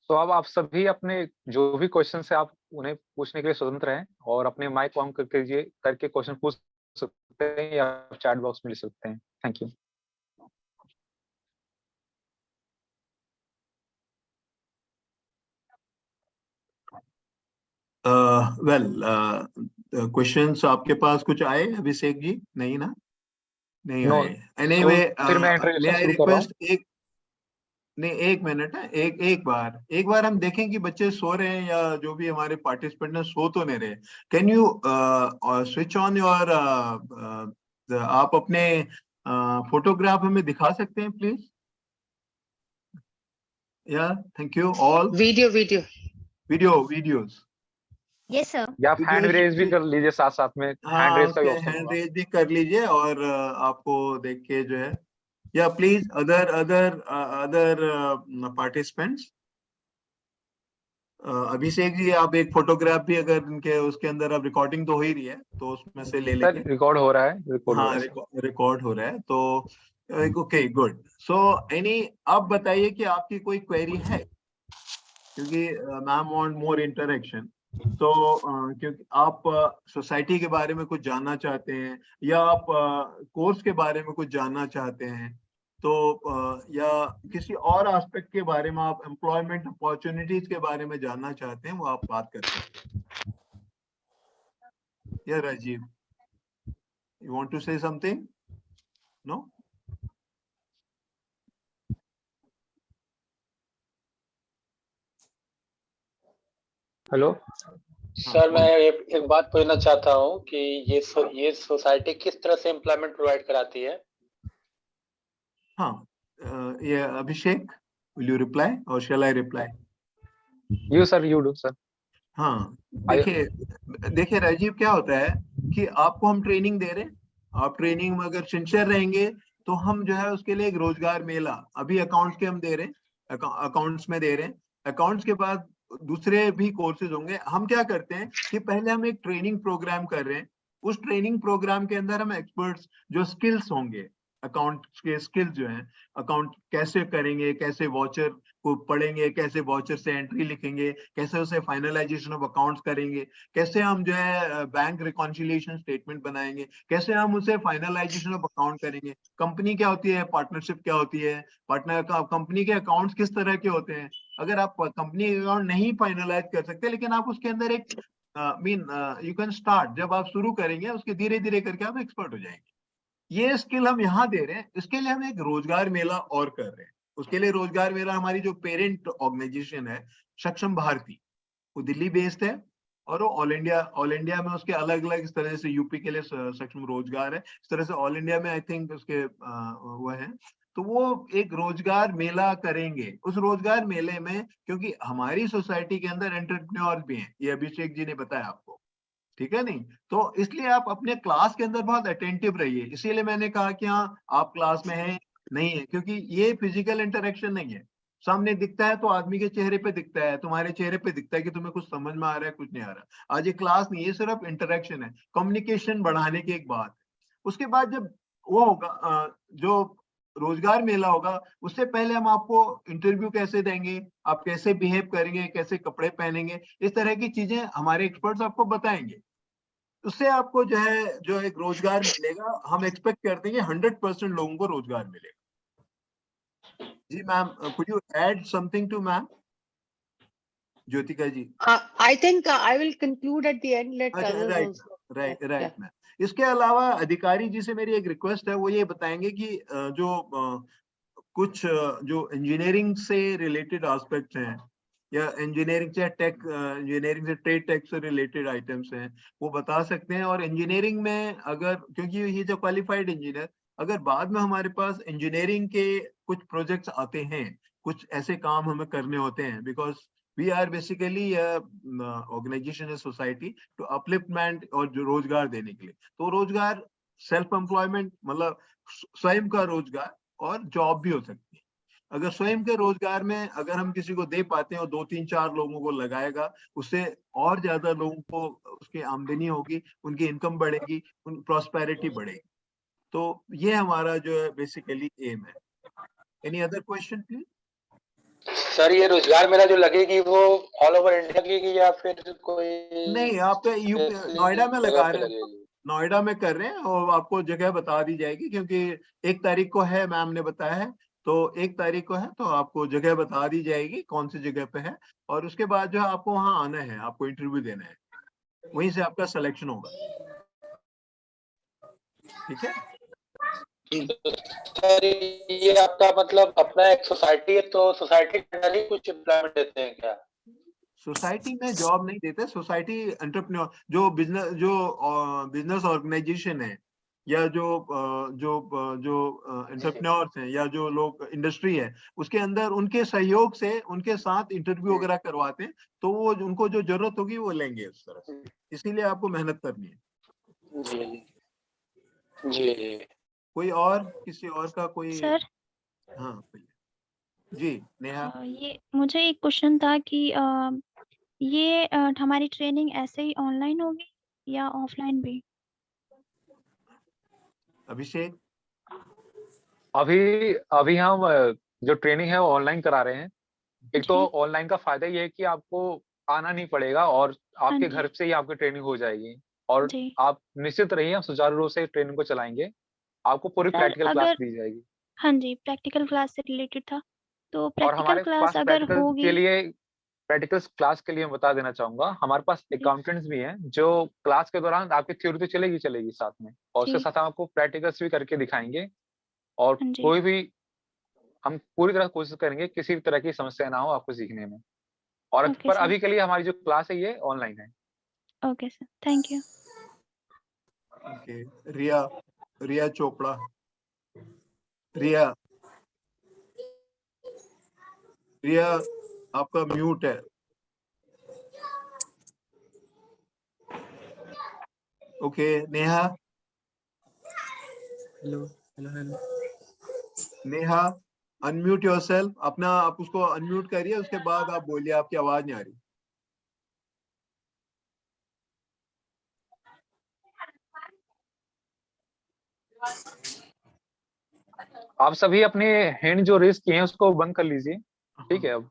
[SPEAKER 3] तो अब आप सभी अपने जो भी क्वेश्चन है आप उन्हें पूछने के लिए स्वतंत्र हैं और अपने माइक ऑन करके क्वेश्चन पूछ सकते हैं या चैट बॉक्स में लिख सकते हैं। Thank you.
[SPEAKER 6] क्वेश्चंस आपके पास कुछ आए अभिषेक जी? नहीं ना? नहीं
[SPEAKER 3] No.
[SPEAKER 6] आए। Anyway,
[SPEAKER 3] फिर मैं
[SPEAKER 6] may
[SPEAKER 3] इंट्रोडक्शन
[SPEAKER 6] I
[SPEAKER 3] शुरू कर रहा हूँ।
[SPEAKER 6] request एक मिनट है, एक बार हम देखें कि बच्चे सो रहे हैं या जो भी हमारे पार्टिसिपेंट हैं सो तो नहीं रहे। Can you switch on your आप अपने फोटोग्राफ हमें दिखा सकते हैं प्लीज? या thank you all. Videos.
[SPEAKER 1] Yes sir.
[SPEAKER 3] या आप हैंड रेज भी कर लीजिए साथ में। हैंड रेज का भी ऑप्शन
[SPEAKER 6] हैंड
[SPEAKER 3] होगा।
[SPEAKER 6] रेज भी कर लीजिए और आपको देख के जो है या please other participants. Abhishek ji आप एक फोटोग्राफ भी अगर इनके उसके अंदर अब रिकॉर्डिंग तो हो ही रही है तो उसमें से ले लेंगे।
[SPEAKER 3] रिकॉर्ड हो रहा है।
[SPEAKER 6] हाँ रिकॉर्ड हो रहा है तो ओके गुड। सो अब बताइए कि आपकी कोई क्वेरी है, क्योंकि मैम वांट मोर इंटरेक्शन। तो क्योंकि आप सोसाइटी के बारे में कुछ जानना चाहते हैं या आप कोर्स के बारे में कुछ जानना चाहते हैं तो या किसी और एस्पेक्ट के बारे में आप एम्प्लॉयमेंट अपॉर्चुनिटीज के बारे में जानना चाहते हैं, वो आप बात कर सकते हैं। या Rajiv, you want to say something? No?
[SPEAKER 3] Hello
[SPEAKER 8] sir, मैं एक बात पूछना चाहता हूँ कि ये सोसाइटी किस तरह से एम्प्लॉयमेंट प्रोवाइड कराती है?
[SPEAKER 6] हाँ, ये अभिषेक, विल यू रिप्लाई और shall I reply?
[SPEAKER 3] You sir, you do sir.
[SPEAKER 6] हाँ देखिए राजीव, क्या होता है कि आपको हम ट्रेनिंग दे रहे हैं, आप ट्रेनिंग में अगर सिंसियर रहेंगे तो हम जो है उसके लिए एक रोजगार मेला अभी अकाउंट्स के हम दे रहे हैं, अकाउंट्स में दे रहे हैं। अकाउंट्स के बाद दूसरे भी कोर्सेज होंगे। हम क्या करते हैं कि पहले हम एक ट्रेनिंग प्रोग्राम कर रहे हैं, उस ट्रेनिंग प्रोग्राम के अंदर हम एक्सपर्ट्स जो स्किल्स होंगे, अकाउंट के स्किल्स जो हैं, अकाउंट कैसे करेंगे, कैसे वॉचर को पढ़ेंगे, कैसे वॉचर से एंट्री लिखेंगे, कैसे उसे फाइनलाइजेशन ऑफ अकाउंट्स करेंगे, कैसे हम जो है बैंक रिकॉन्सिलिएशन स्टेटमेंट बनाएंगे, कैसे हम उसे फाइनलाइजेशन ऑफ अकाउंट करेंगे, कंपनी क्या होती है, पार्टनरशिप क्या होती है, पार्टनर का कंपनी के अकाउंट्स किस तरह के होते हैं। अगर आप कंपनी अकाउंट नहीं फाइनलाइज कर सकते लेकिन आप उसके अंदर एक यू कैन स्टार्ट, जब आप शुरू करेंगे उसके धीरे धीरे करके आप एक्सपर्ट हो जाएंगे। ये स्किल हम यहाँ दे रहे हैं, इसके लिए हम एक रोजगार मेला और कर रहे हैं। उसके लिए रोजगार मेला हमारी जो पेरेंट ऑर्गेनाइजेशन है सक्षम भारती, वो दिल्ली बेस्ड है और वो ऑल इंडिया में उसके अलग अलग, इस तरह से यूपी के लिए सक्षम रोजगार है, इस तरह से ऑल इंडिया में आई थिंक उसके वो है। तो वो एक रोजगार मेला करेंगे। उस रोजगार मेले में क्योंकि हमारी सोसाइटी के अंदर एंटरप्रेन्योर्स भी हैं, ये अभिषेक जी ने बताया आपको, ठीक है नहीं? तो इसलिए आप अपने क्लास के अंदर बहुत अटेंटिव रहिए। इसीलिए मैंने कहा कि हाँ आप क्लास में हैं नहीं है, क्योंकि ये फिजिकल इंटरेक्शन नहीं है, सामने दिखता है तो आदमी के चेहरे पे दिखता है, तुम्हारे चेहरे पे दिखता है कि तुम्हें कुछ समझ में आ रहा है, कुछ नहीं आ रहा। आज ये क्लास नहीं है, सिर्फ इंटरेक्शन है, कम्युनिकेशन बढ़ाने की एक बात है। उसके बाद जब वो होगा जो रोजगार मेला होगा, उससे पहले हम आपको इंटरव्यू कैसे देंगे, आप कैसे बिहेव करेंगे, कैसे कपड़े पहनेंगे, इस तरह की चीजें हमारे एक्सपर्ट्स आपको बताएंगे। उससे आपको जो है जो एक रोजगार मिलेगा। हम एक्सपेक्ट करते हैं कि 100% लोगों को रोजगार मिलेगा। जी ma'am, could you add something to ma'am Jyotika ji?
[SPEAKER 2] I think I will conclude at the end. Let others
[SPEAKER 6] right
[SPEAKER 2] also.
[SPEAKER 6] Right
[SPEAKER 2] Yeah.
[SPEAKER 6] Right ma'am. इसके अलावा अधिकारी जी से मेरी एक रिक्वेस्ट है, वो ये बताएंगे कि कुछ जो इंजीनियरिंग से रिलेटेड एस्पेक्ट्स हैं या इंजीनियरिंग से टेक, इंजीनियरिंग से ट्रेड टेक से रिलेटेड आइटम्स हैं, वो बता सकते हैं। और इंजीनियरिंग में अगर, क्योंकि ये जो क्वालिफाइड इंजीनियर, अगर बाद में हमारे पास इंजीनियरिंग के कुछ प्रोजेक्ट्स आते हैं, कुछ ऐसे काम हमें करने होते हैं, because we are basically organisation society to upliftment और जो रोजगार देने के लिए, तो रोजगार सेल्फ एम्प्लॉयमेंट मतलब स्वयं का रोजगार और जॉब भी हो सकती है। अगर स्वयं के रोजगार में अगर हम किसी को दे पाते हैं और 2-3-4 लोगों को लगाएगा, उससे और ज्यादा लोगों को उसकी आमदनी होगी, उनकी इनकम बढ़ेगी, उन प्रॉस्पेरिटी बढ़ेगी। तो ये हमारा जो है बेसिकली एम है। Any other question please?
[SPEAKER 8] Sir ये रोजगार मेला जो लगेगी वो ऑल ओवर इंडिया लगेगी या फिर कोई
[SPEAKER 6] नहीं, आप नोएडा में लगा रहे हैं, नोएडा में कर रहे हैं और आपको जगह बता दी जाएगी, क्योंकि 1 तारीख को है, मैम ने बताया है, तो 1 तारीख को है, तो आपको जगह बता दी जाएगी कौन सी जगह पे है। और उसके बाद जो है आपको वहां आना है, आपको इंटरव्यू देना है, वहीं से आपका सिलेक्शन होगा। ठीक है
[SPEAKER 8] सर, ये आपका मतलब अपना एक सोसाइटी है, तो सोसाइटी के अंदर ही कुछ एम्प्लॉयमेंट देते हैं क्या?
[SPEAKER 6] सोसाइटी में जॉब नहीं देते, सोसाइटी एंटरप्रेन्योर जो बिजनेस ऑर्गेनाइजेशन है या जो एंटरप्रेन्योर्स हैं या जो लोग इंडस्ट्री है, उसके अंदर उनके सहयोग से उनके साथ इंटरव्यू वगैरह करवाते हैं, तो वो उनको जो जरूरत होगी वो लेंगे उस तरह से। इसीलिए आपको मेहनत करनी है।
[SPEAKER 8] जी जी।
[SPEAKER 6] कोई और, किसी और का कोई?
[SPEAKER 1] सर
[SPEAKER 6] हाँ जी नेहा।
[SPEAKER 1] ये मुझे एक क्वेश्चन था कि ये हमारी ट्रेनिंग ऐसे ही ऑनलाइन होगी या ऑफलाइन भी?
[SPEAKER 6] अभिषेक?
[SPEAKER 3] अभी हम जो ट्रेनिंग है वो ऑनलाइन करा रहे हैं। एक तो ऑनलाइन का फायदा ये है कि आपको आना नहीं पड़ेगा और आपके घर से ही आपकी ट्रेनिंग हो जाएगी, और आप निश्चित रहिए हम सुचारू रूप से ट्रेनिंग को चलाएंगे। आपको पूरी प्रैक्टिकल क्लास दी जाएगी।
[SPEAKER 1] हाँ जी, प्रैक्टिकल क्लास से रिलेटेड था, तो
[SPEAKER 3] और
[SPEAKER 1] प्रैक्टिकल
[SPEAKER 3] हमारे
[SPEAKER 1] क्लास
[SPEAKER 3] पास
[SPEAKER 1] अगर होगी
[SPEAKER 3] प्रैक्टिकल क्लास के लिए मैं बता देना चाहूंगा, हमारे पास अकाउंटेंट्स भी हैं जो क्लास के दौरान आपकी थ्योरी तो चलेगी साथ में, और उसके साथ हम आपको प्रैक्टिकल्स भी करके दिखाएंगे। और कोई भी हम पूरी तरह कोशिश करेंगे किसी भी तरह की समस्या ना हो आपको सीखने में। और पर अभी के लिए हमारी जो क्लास है ये ऑनलाइन है।
[SPEAKER 1] Okay sir, thank you.
[SPEAKER 6] Okay, Riya Chopra. Riya आपका म्यूट है। ओके, Neha.
[SPEAKER 9] Hello.
[SPEAKER 6] Neha unmute yourself, अपना आप उसको अनम्यूट करिए, उसके बाद आप बोलिए, आपकी आवाज नहीं आ रही।
[SPEAKER 3] आप सभी अपने हैंड जो रेज किए हैं उसको बंद कर लीजिए। ठीक है, अब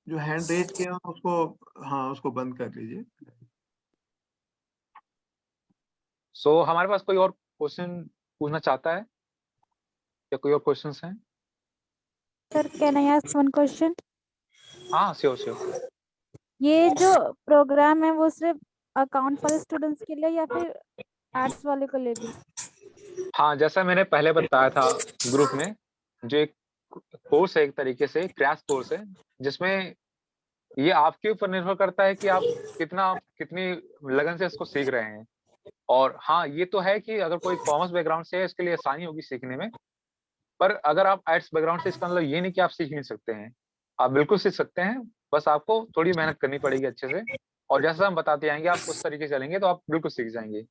[SPEAKER 6] जो हैंड रेज किए हैं उसको, हाँ उसको बंद कर लीजिए।
[SPEAKER 3] सो हमारे पास कोई और क्वेश्चन पूछना चाहता है या कोई और क्वेश्चंस हैं?
[SPEAKER 10] Sir can I ask one question?
[SPEAKER 3] हाँ श्योर।
[SPEAKER 10] ये जो प्रोग्राम है वो सिर्फ अकाउंट वाले स्टूडेंट्स के लिए या फिर आर्ट्स वाले को लिए भी?
[SPEAKER 3] हाँ, जैसा मैंने पहले बताया था ग्रुप में, जो एक कोर्स है, एक तरीके से क्रैश कोर्स है, जिसमें ये आपके ऊपर निर्भर करता है कि आप कितनी लगन से इसको सीख रहे हैं। और हाँ, ये तो है कि अगर कोई कॉमर्स बैकग्राउंड से है इसके लिए आसानी होगी सीखने में, पर अगर आप आर्ट्स बैकग्राउंड से, इसका मतलब ये नहीं कि आप सीख नहीं सकते हैं, आप बिल्कुल सीख सकते हैं, बस आपको थोड़ी मेहनत करनी पड़ेगी अच्छे से, और जैसा हम बताते जाएंगे आप उस तरीके से चलेंगे तो आप बिल्कुल सीख जाएंगे।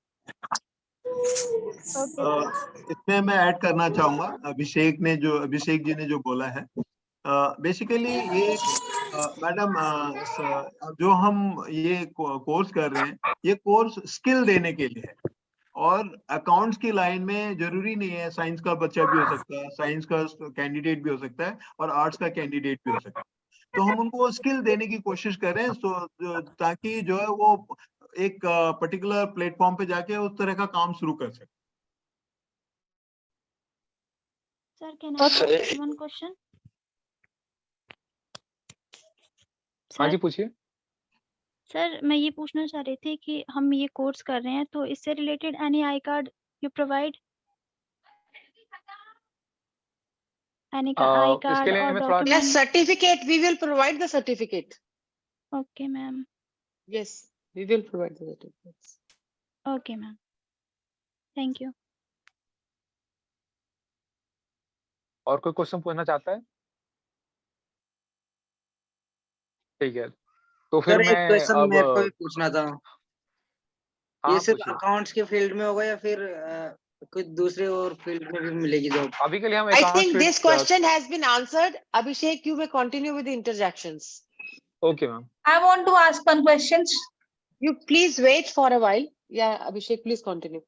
[SPEAKER 6] इसमें मैं ऐड करना चाहूंगा, अभिषेक जी ने जो बोला है, बेसिकली ये मैडम जो हम ये कोर्स कर रहे हैं, ये कोर्स स्किल देने के लिए है। और अकाउंट्स की लाइन में जरूरी नहीं है साइंस का बच्चा भी हो सकता है, साइंस का कैंडिडेट भी हो सकता है और आर्ट्स का कैंडिडेट भी हो सकता है। तो हम उनको स्किल देने की कोशिश कर रहे हैं, ताकि जो है वो एक पर्टिकुलर प्लेटफॉर्म पे जाके उस तरह का काम शुरू कर सके।
[SPEAKER 1] Sir can I ask one question?
[SPEAKER 3] हाँ जी, पूछिए।
[SPEAKER 1] सर मैं ये पूछना चाह रही थी कि हम ये कोर्स कर रहे हैं तो इससे related any I card you provide? Any I
[SPEAKER 3] इसके
[SPEAKER 1] कार्ड
[SPEAKER 3] लिए
[SPEAKER 1] और
[SPEAKER 3] मैं थोड़ा
[SPEAKER 2] Yes,
[SPEAKER 1] document?
[SPEAKER 2] certificate. We will provide the certificate.
[SPEAKER 1] Okay ma'am,
[SPEAKER 2] Yes, we will provide the certificates.
[SPEAKER 1] Okay ma'am, thank you.
[SPEAKER 3] और कोई क्वेश्चन पूछना चाहता है? ठीक है, तो फिर
[SPEAKER 9] सर एक
[SPEAKER 3] मैं
[SPEAKER 9] क्वेश्चन
[SPEAKER 3] अब
[SPEAKER 9] मेरे को भी पूछना था।
[SPEAKER 3] हाँ
[SPEAKER 9] ये सिर्फ
[SPEAKER 3] पूछिए।
[SPEAKER 9] अकाउंट्स के फील्ड में होगा या फिर कुछ दूसरे और फील्ड में भी मिलेगी जॉब?
[SPEAKER 3] अभी के लिए हम
[SPEAKER 2] I
[SPEAKER 3] accounts
[SPEAKER 2] think this
[SPEAKER 3] field
[SPEAKER 2] question has been answered. Abhishek, you may continue with the interjections.
[SPEAKER 3] Okay ma'am.
[SPEAKER 11] I want to ask one question.
[SPEAKER 2] You please wait for a while. Yeah, Abhishek, please continue.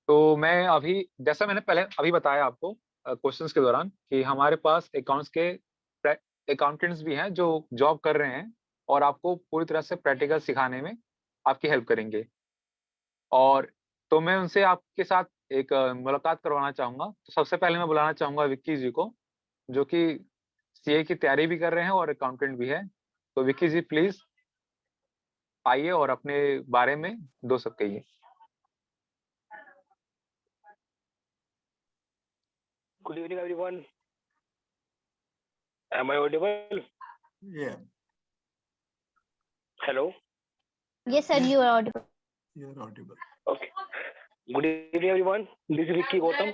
[SPEAKER 3] तो मैं अभी, जैसा मैंने पहले अभी बताया आपको questions के दौरान, कि हमारे पास अकाउंट्स के अकाउंटेंट्स भी हैं जो जॉब कर रहे हैं और आपको पूरी तरह से प्रैक्टिकल सिखाने में आपकी हेल्प करेंगे। और तो मैं उनसे आपके साथ एक मुलाकात करवाना चाहूँगा। तो सबसे पहले मैं बुलाना चाहूँगा विक्की जी को, जो कि सीए की तैयारी भी कर रहे हैं और अकाउंटेंट भी है। तो विक्की जी प्लीज़ आइए और अपने बारे में 2 शब्द कहिए।
[SPEAKER 12] Good evening, everyone. Am I audible?
[SPEAKER 6] Yeah,
[SPEAKER 12] Hello.
[SPEAKER 1] Yes sir, you are audible.
[SPEAKER 6] you're audible.
[SPEAKER 12] Okay. Good evening, everyone. This is Vicky Gautam,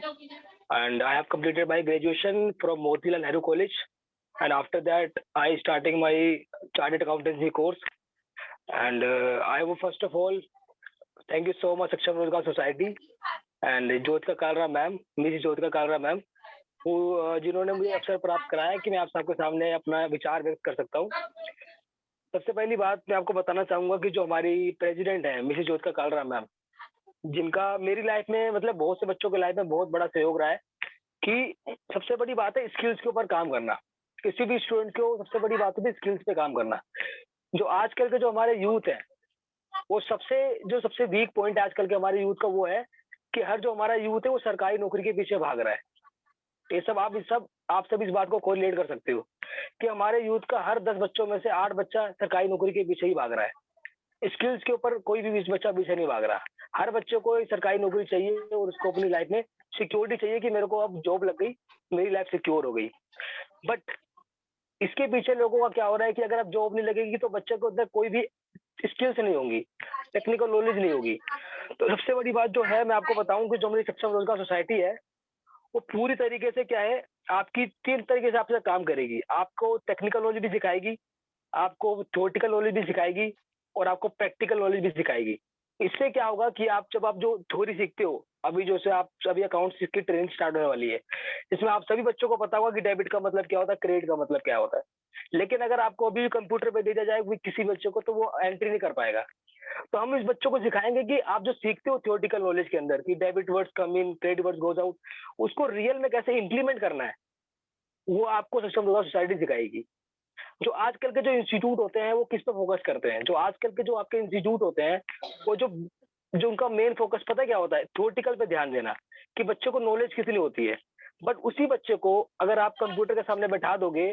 [SPEAKER 12] and I have completed my graduation from Motilal Nehru College, and after that, I starting my chartered accountancy course. And I will first of all thank you so much, Saksham Rozgar Society and Jyotika Kalra ma'am, Miss Jyotika Kalra ma'am, जिन्होंने मुझे अवसर प्राप्त कराया कि मैं आप सबके सामने अपना विचार व्यक्त कर सकता हूँ। सबसे पहली बात मैं आपको बताना चाहूंगा कि जो हमारी प्रेसिडेंट है मिसेस ज्योतिका कालरा मैम, जिनका मेरी लाइफ में मतलब बहुत से बच्चों की लाइफ में बहुत बड़ा सहयोग रहा है, कि सबसे बड़ी बात है स्किल्स के ऊपर काम करना। किसी भी स्टूडेंट को सबसे बड़ी बात होती है स्किल्स पे काम करना। जो आजकल के जो हमारे यूथ है, वो सबसे वीक पॉइंट आजकल के हमारे यूथ का वो है कि हर जो हमारा यूथ है वो सरकारी नौकरी के पीछे भाग रहा है। ये सब आप सब इस बात को कोरिलेट कर सकते हो कि हमारे यूथ का हर 10 बच्चों में से 8 बच्चा सरकारी नौकरी के पीछे ही भाग रहा है। स्किल्स के ऊपर कोई भी बच्चा पीछे नहीं भाग रहा। हर बच्चे को सरकारी नौकरी चाहिए और उसको अपनी लाइफ में सिक्योरिटी चाहिए कि मेरे को अब जॉब लग गई, मेरी लाइफ सिक्योर हो गई। बट इसके पीछे लोगों का क्या हो रहा है कि अगर अब जॉब नहीं लगेगी तो बच्चे को अंदर कोई भी स्किल्स नहीं होंगी, टेक्निकल नॉलेज नहीं होगी। तो सबसे बड़ी बात जो है मैं आपको बताऊं कि जो हमारी सक्षम रोजगार सोसाइटी है वो पूरी तरीके से क्या है, आपकी 3 तरीके से आपसे काम करेगी। आपको टेक्निकल नॉलेज भी सिखाएगी, आपको थ्योरेटिकल नॉलेज भी सिखाएगी और आपको प्रैक्टिकल नॉलेज भी सिखाएगी। इससे क्या होगा कि आप जो थ्योरी सीखते हो, अभी जो से आप सभी अकाउंट्स की ट्रेनिंग स्टार्ट होने वाली है, इसमें आप सभी बच्चों को पता होगा कि डेबिट का मतलब क्या होता है, क्रेडिट का मतलब क्या होता है। लेकिन अगर आपको अभी कंप्यूटर पे दे दिया जाए किसी बच्चे को, तो वो एंट्री नहीं कर पाएगा। तो हम इस बच्चों को सिखाएंगे कि आप जो सीखते हो थियोरेटिकल नॉलेज के अंदर कि डेबिट वर्ड्स कम इन, क्रेडिट वर्ड्स गोज आउट, उसको रियल में कैसे इंप्लीमेंट करना है, वो आपको सक्षम रोजगार सोसाइटी सिखाएगी। जो आजकल के जो इंस्टीट्यूट होते हैं वो किस पे फोकस करते हैं, जो आजकल के जो आपके इंस्टीट्यूट होते हैं वो जो उनका मेन फोकस पता है क्या होता है, थियोरेटिकल पे ध्यान देना कि बच्चे को नॉलेज कितनी होती है। बट उसी बच्चे को अगर आप कंप्यूटर के सामने बैठा दोगे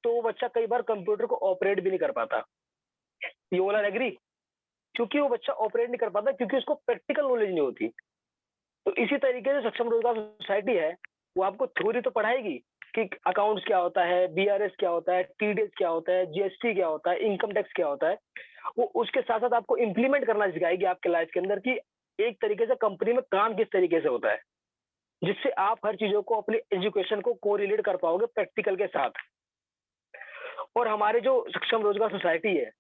[SPEAKER 12] तो वो बच्चा कई बार कंप्यूटर को ऑपरेट भी नहीं कर पाता। You all are agree? क्योंकि वो बच्चा ऑपरेट नहीं कर पाता क्योंकि उसको प्रैक्टिकल नॉलेज नहीं होती। तो इसी तरीके से सक्षम रोजगार सोसाइटी है वो आपको थ्योरी तो पढ़ाएगी कि अकाउंट्स क्या होता है, बीआरएस क्या होता है, टीडीएस क्या होता है, जीएसटी क्या होता है, इनकम टैक्स क्या होता है। वो उसके साथ साथ आपको इम्प्लीमेंट करना सिखाएगी आपके लाइफ के अंदर कि एक तरीके से कंपनी में काम किस तरीके से होता है, जिससे आप हर चीजों को अपनी एजुकेशन को कोरिलेट कर पाओगे प्रैक्टिकल के साथ। और हमारे जो सक्षम रोजगार सोसाइटी है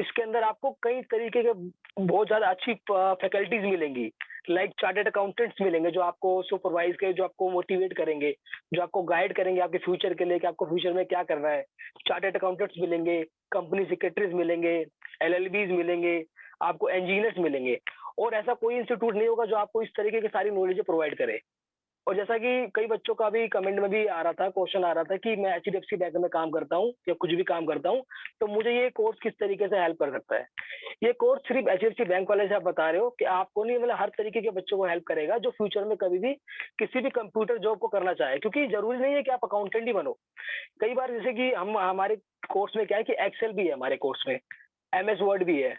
[SPEAKER 12] इसके अंदर आपको कई तरीके के बहुत ज्यादा अच्छी फैकल्टीज मिलेंगी, लाइक चार्टर्ड अकाउंटेंट्स मिलेंगे जो आपको सुपरवाइज करेंगे, जो आपको मोटिवेट करेंगे, जो आपको गाइड करेंगे आपके फ्यूचर के लिए कि आपको फ्यूचर में क्या करना है। चार्टर्ड अकाउंटेंट्स मिलेंगे, कंपनी सेक्रेटरीज मिलेंगे, एलएलबीज मिलेंगे, आपको इंजीनियर्स मिलेंगे। और ऐसा कोई इंस्टीट्यूट नहीं होगा जो आपको इस तरीके की सारी नॉलेज प्रोवाइड करे। और जैसा कि कई बच्चों का भी कमेंट में भी आ रहा था, क्वेश्चन आ रहा था कि मैं एचडीएफसी बैंक में काम करता हूँ या कुछ भी काम करता हूँ, तो मुझे ये कोर्स किस तरीके से हेल्प कर सकता है। ये कोर्स सिर्फ एचडीएफसी बैंक वाले से आप बता रहे हो कि आपको नहीं, मतलब हर तरीके के बच्चों को हेल्प करेगा जो फ्यूचर में कभी भी किसी भी कंप्यूटर जॉब को करना चाहे। क्योंकि जरूरी नहीं है कि आप अकाउंटेंट ही बनो। कई बार जैसे कि हमारे कोर्स में क्या है कि एक्सेल भी है हमारे कोर्स में, एमएस वर्ड भी है।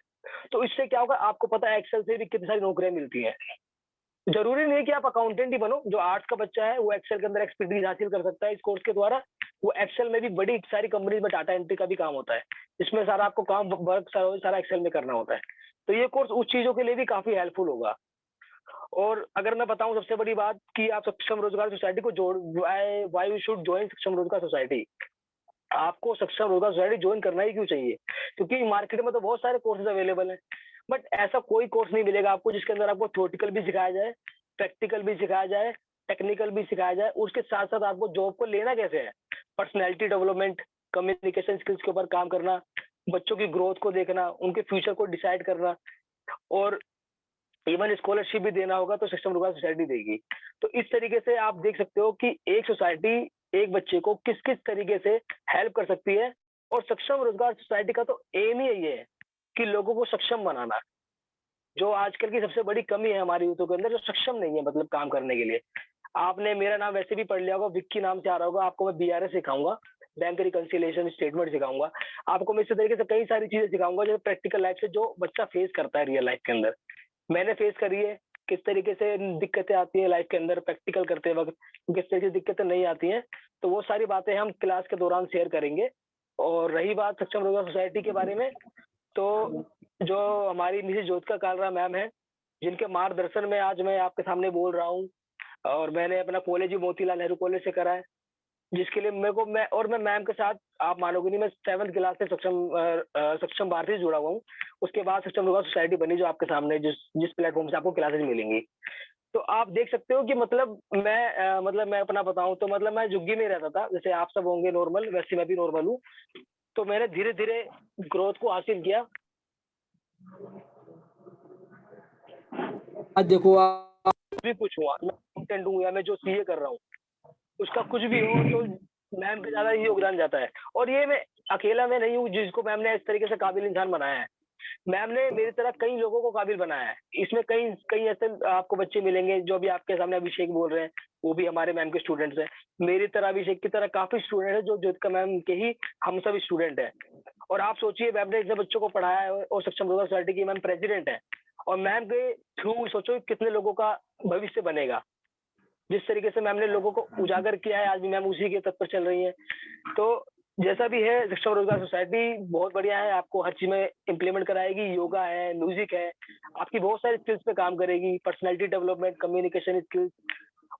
[SPEAKER 12] तो इससे क्या होगा, आपको पता है एक्सेल से भी कितनी सारी नौकरियां मिलती हैं। जरूरी नहीं है कि आप अकाउंटेंट ही बनो। जो आर्ट्स का बच्चा है वो एक्सेल के अंदर एक्सपर्टीज हासिल कर सकता है इस कोर्स के द्वारा। वो एक्सेल में भी बड़ी सारी कंपनी में डाटा एंट्री का भी काम होता है, इसमें सारा आपको काम वर्क सारा एक्सेल में करना होता है। तो ये कोर्स उस चीजों के लिए भी काफी हेल्पफुल होगा। और अगर मैं बताऊं सबसे बड़ी बात कि आप सक्षम रोजगार सोसाइटी को जोड़, वाई यू शुड ज्वाइन सक्षम रोजगार सोसाइटी। आपको सक्षम रोजगार सोसाइटी ज्वाइन करना ही क्यों चाहिए? क्योंकि मार्केट में तो बहुत सारे कोर्सेज अवेलेबल हैं, बट ऐसा कोई कोर्स नहीं मिलेगा आपको जिसके अंदर आपको थ्योरेटिकल भी सिखाया जाए, प्रैक्टिकल भी सिखाया जाए, टेक्निकल भी सिखाया जाए। उसके साथ साथ आपको जॉब को लेना कैसे है, पर्सनैलिटी डेवलपमेंट, कम्युनिकेशन स्किल्स के ऊपर काम करना, बच्चों की ग्रोथ को देखना, उनके फ्यूचर को डिसाइड करना, और इवन स्कॉलरशिप भी देना होगा तो सक्षम रोजगार सोसाइटी देगी। तो इस तरीके से आप देख सकते हो कि एक सोसाइटी एक बच्चे को किस किस तरीके से हेल्प कर सकती है। और सक्षम रोजगार सोसाइटी का तो एम ही ये है कि लोगों को सक्षम बनाना। जो आजकल की सबसे बड़ी कमी है हमारे यूथों के अंदर, जो सक्षम नहीं है मतलब काम करने के लिए। आपने मेरा नाम वैसे भी पढ़ लिया होगा, विक्की नाम से आ रहा होगा। आपको मैं बीआरएस सिखाऊंगा, बैंक रिकंसिलिएशन स्टेटमेंट सिखाऊंगा। आपको मैं इसी तरीके से कई सारी चीजें सिखाऊंगा जो प्रैक्टिकल लाइफ से जो बच्चा फेस करता है रियल लाइफ के अंदर। मैंने फेस करी है, किस तरीके से दिक्कतें आती है लाइफ के अंदर प्रैक्टिकल करते वक्त, किस तरीके से दिक्कतें नहीं आती हैं। तो वो सारी बातें हम क्लास के दौरान शेयर करेंगे। और रही बात सक्षम रोजगार सोसाइटी के बारे में, तो जो हमारी मिसेज ज्योतिका कालरा मैम है, जिनके मार्गदर्शन में आज मैं आपके सामने बोल रहा हूँ। और मैंने अपना कॉलेज भी मोतीलाल नेहरू कॉलेज से करा है, जिसके लिए मेरे को मैं मैम के साथ, आप मानोगे नहीं, मैं 7th क्लास से सक्षम भारती से जुड़ा हुआ हूँ। उसके बाद सक्षम रोजगार सोसाइटी बनी जो आपके सामने, जिस प्लेटफॉर्म से आपको क्लासेज मिलेंगी। तो आप देख सकते हो कि मतलब मैं अपना बताऊं तो मतलब मैं झुग्गी में रहता था, जैसे आप सब होंगे नॉर्मल, वैसे मैं भी नॉर्मल हूँ। तो मैंने धीरे धीरे ग्रोथ को हासिल किया। आज देखो आप भी कुछ हुआ, मैं अकाउंटेंट हूँ या मैं जो सीए कर रहा हूँ, उसका कुछ भी हो तो मैम का ज्यादा ही योगदान जाता है। और ये मैं अकेला मैं नहीं हूँ जिसको मैम ने इस तरीके से काबिल इंसान बनाया है। मैम ने मेरी तरह कई लोगों को काबिल बनाया है। इसमें कई कई ऐसे आपको बच्चे मिलेंगे जो भी आपके सामने अभिषेक बोल रहे हैं, वो भी हमारे मैम के स्टूडेंट्स हैं। मेरी तरह अभिषेक की तरह काफी स्टूडेंट है जो ज्योतिका मैम के ही हम सब स्टूडेंट हैं। और आप सोचिए मैम ने इतने बच्चों को पढ़ाया है और सक्षम रोजगार सोसाइटी की मैम प्रेसिडेंट है। और मैम के थ्रू सोचो कितने लोगों का भविष्य बनेगा। जिस तरीके से मैम ने लोगों को उजागर किया है, आज भी मैम उसी के तत्पर चल रही है। तो जैसा भी है, सक्षम रोजगार सोसाइटी बहुत बढ़िया है, आपको हर चीज में इम्प्लीमेंट कराएगी। योगा है, म्यूजिक है, आपकी बहुत सारी स्किल्स पे काम करेगी, पर्सनैलिटी डेवलपमेंट, कम्युनिकेशन स्किल्स,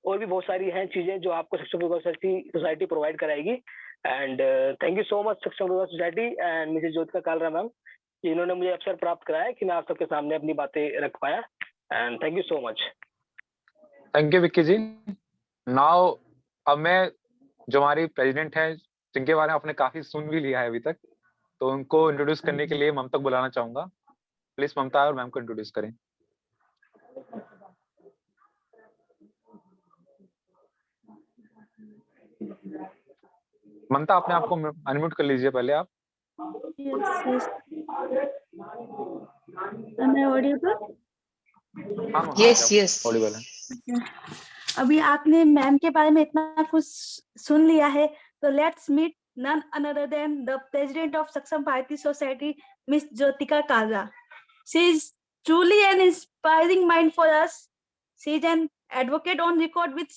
[SPEAKER 12] और भी बहुत सारी हैं चीजें जो आपको सक्षम रोजगार सोसाइटी प्रोवाइड कराएगी। And thank you so much Saksham Rozgar society and Mrs Jyotika Kalra ma'am, जिन्होंने मुझे अवसर प्राप्त कराया कि मैं आप सबके सामने अपनी बातें रख पाया। And thank you so much.
[SPEAKER 3] Thank you Vicky ji. Now अब मैं, जो हमारी प्रेसिडेंट है, जिनके बारे में आपने काफी सुन भी लिया है अभी तक, तो उनको इंट्रोड्यूस करने के लिए ममता को बुलाना चाहूंगा। प्लीज ममता और मैम को इंट्रोड्यूस करें। ममता, आपने आपको अनम्यूट कर लीजिए पहले आप।
[SPEAKER 1] Yes am I audible?
[SPEAKER 3] हाँ,
[SPEAKER 2] यस यस
[SPEAKER 3] ऑडिबल है।
[SPEAKER 1] अभी आपने मैम के बारे में इतना कुछ सुन लिया है, तो let's meet none other than the president of Saksham Bharati Society, Miss Jyotika Kalra. She is truly an inspiring mind for us. She is an advocate on record with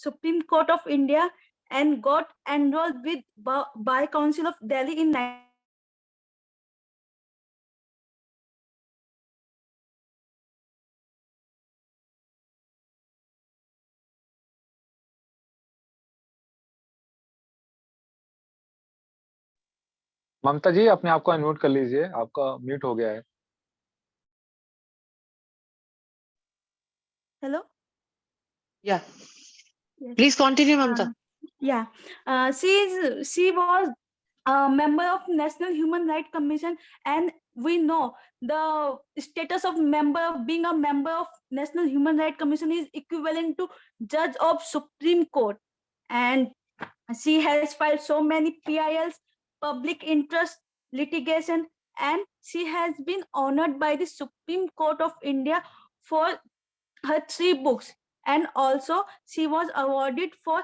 [SPEAKER 1] Supreme Court of India and got enrolled with Bar Council of Delhi in
[SPEAKER 3] ममता जी, अपने आप को unmute कर लीजिए, आपका mute हो गया है।
[SPEAKER 1] Hello.
[SPEAKER 2] Yeah.
[SPEAKER 1] Yes.
[SPEAKER 2] Please continue, Mamta.
[SPEAKER 1] Yeah. She was a member of National Human Rights Commission, and we know the status of being a member of National Human Rights Commission is equivalent to judge of Supreme Court, and she has filed so many PILs, public interest litigation, and she has been honored by the Supreme Court of India for her 3 books, and also she was awarded for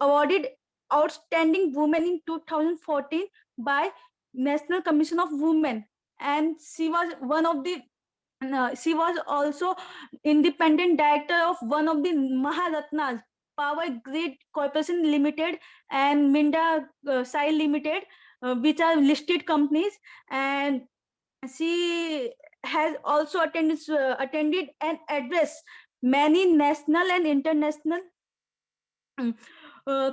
[SPEAKER 1] awarded outstanding woman in 2014 by National Commission of Women, and she was one of the she was also independent director of one of the Maharatnas, Power Grid Corporation Limited and Minda Sai Limited, which are listed companies, and she has also attended and addressed many national and international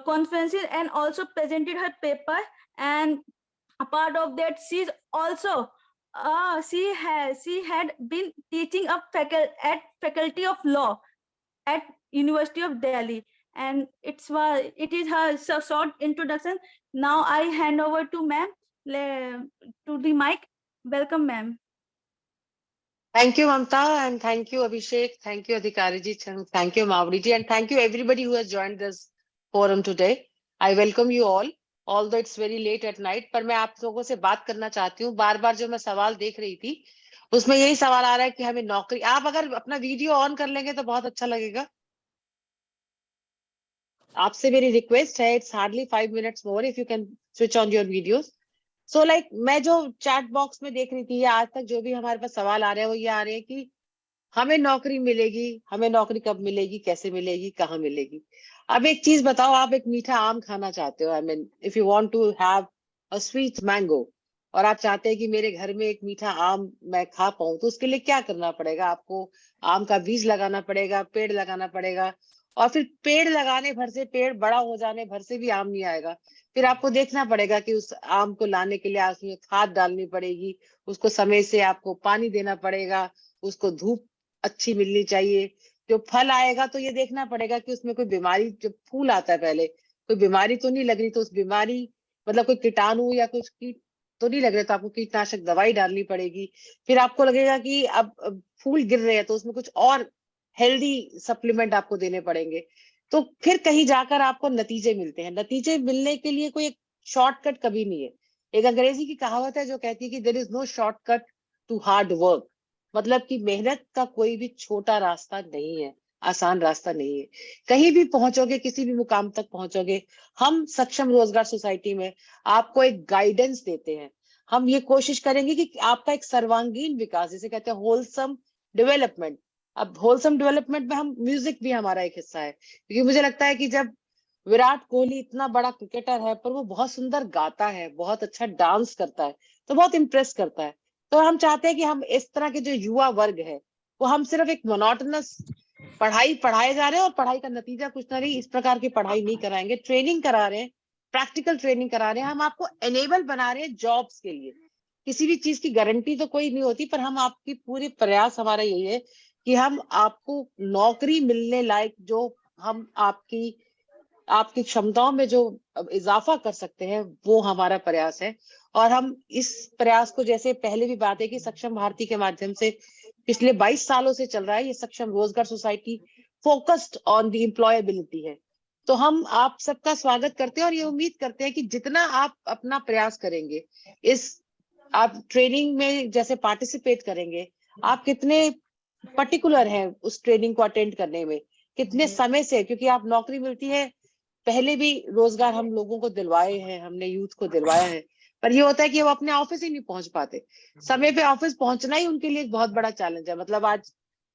[SPEAKER 1] conferences, and also presented her paper. And a part of that, she's also she had been teaching at Faculty of Law at University of Delhi, and it is her short introduction. Now I hand over to ma'am, to the mic. Welcome, ma'am.
[SPEAKER 2] Thank you, Mamta, and thank you, Abhishek. Thank you, Adhikari ji. Thank you, Mavri ji, and thank you everybody who has joined this forum today. I welcome you all, although it's very late at night. पर मैं आप लोगों से बात करना चाहती हूँ. बार-बार जो मैं सवाल देख रही थी, उसमें यही सवाल आ रहा है कि हमें नौकरी. आप अगर अपना वीडियो ऑन कर लेंगे तो बहुत अच्छा लगेगा. आपसे मेरी रिक्वेस्ट है, it's hardly 5 minutes more if you can switch on your videos. So like मैं जो चैट बॉक्स में देख रही थी, या आज तक जो भी हमारे पास सवाल आ रहे हैं वो ये आ रहे हैं कि हमें नौकरी मिलेगी, हमें नौकरी कब मिलेगी, कैसे मिलेगी, कहाँ मिलेगी. अब एक चीज बताओ, आप एक मीठा आम खाना चाहते हो, I mean if you want to have a sweet mango, और आप चाहते हैं कि मेरे घर में एक मीठा आम मैं खा पाऊं, तो उसके लिए क्या करना पड़ेगा? आपको आम का बीज लगाना पड़ेगा, पेड़ लगाना पड़ेगा, और फिर पेड़ लगाने भर से, पेड़ बड़ा हो जाने भर से भी आम नहीं आएगा. फिर आपको देखना पड़ेगा कि उस आम को लाने के लिए उसमें खाद डालनी पड़ेगी, उसको समय से आपको पानी देना पड़ेगा, उसको धूप अच्छी मिलनी चाहिए. जो फल आएगा तो ये देखना पड़ेगा कि उसमें कोई बीमारी, जब फूल आता है पहले कोई बीमारी तो नहीं लग रही, तो उस बीमारी मतलब कोई कीटाणु या कुछ कीट तो नहीं लग रहे, तो आपको कीटनाशक दवाई डालनी पड़ेगी. फिर आपको लगेगा कि अब फूल गिर रहे हैं तो उसमें कुछ और हेल्दी सप्लीमेंट आपको देने पड़ेंगे. तो फिर कहीं जाकर आपको नतीजे मिलते हैं. नतीजे मिलने के लिए कोई एक शॉर्टकट कभी नहीं है. एक अंग्रेजी की कहावत है जो कहती है कि there is no shortcut to hard work. मतलब कि मेहनत का कोई भी छोटा रास्ता नहीं है, आसान रास्ता नहीं है. कहीं भी पहुंचोगे, किसी भी मुकाम तक पहुंचोगे. हम सक्षम रोजगार सोसाइटी में आपको एक गाइडेंस देते हैं. हम ये कोशिश करेंगे कि आपका एक सर्वांगीण विकास, जिसे कहते हैं होलसम डेवलपमेंट. अब होलसम डेवलपमेंट में हम म्यूजिक भी हमारा एक हिस्सा है, क्योंकि मुझे लगता है कि जब विराट कोहली इतना बड़ा क्रिकेटर है पर वो बहुत सुंदर गाता है, बहुत अच्छा डांस करता है, तो बहुत इम्प्रेस करता है. तो हम चाहते हैं कि हम इस तरह के जो युवा वर्ग है वो हम सिर्फ एक मोनोटोनस पढ़ाई पढ़ाए जा रहे हैं और पढ़ाई का नतीजा कुछ ना नहीं, इस प्रकार की पढ़ाई नहीं कराएंगे. ट्रेनिंग करा रहे हैं, प्रैक्टिकल ट्रेनिंग करा रहे हैं. हम आपको एनेबल बना रहे हैं जॉब्स के लिए. किसी भी चीज की गारंटी तो कोई नहीं होती, पर हम आपकी पूरी प्रयास हमारा यही है कि हम आपको नौकरी मिलने लायक, जो हम आपकी क्षमताओं में जो इजाफा कर सकते हैं, वो हमारा प्रयास है. और हम इस प्रयास को, जैसे पहले भी बात है कि सक्षम भारती के माध्यम से पिछले 22 सालों से चल रहा है, ये सक्षम Rozgar society focused on the employability है. तो हम आप सबका स्वागत करते हैं और ये उम्मीद करते हैं कि जितना आप अपना प्रयास करेंगे, इस आप ट्रेनिंग में जैसे पार्टिसिपेट करेंगे, आप कितने पर्टिकुलर हैं उस ट्रेनिंग को अटेंड करने में, कितने समय से, क्योंकि आप नौकरी मिलती है. पहले भी रोजगार हम लोगों को दिलवाए हैं, हमने यूथ को दिलवाया है, पर ये होता है कि वो अपने ऑफिस ही नहीं पहुंच पाते. समय पे ऑफिस पहुंचना ही उनके लिए एक बहुत बड़ा चैलेंज है. मतलब आज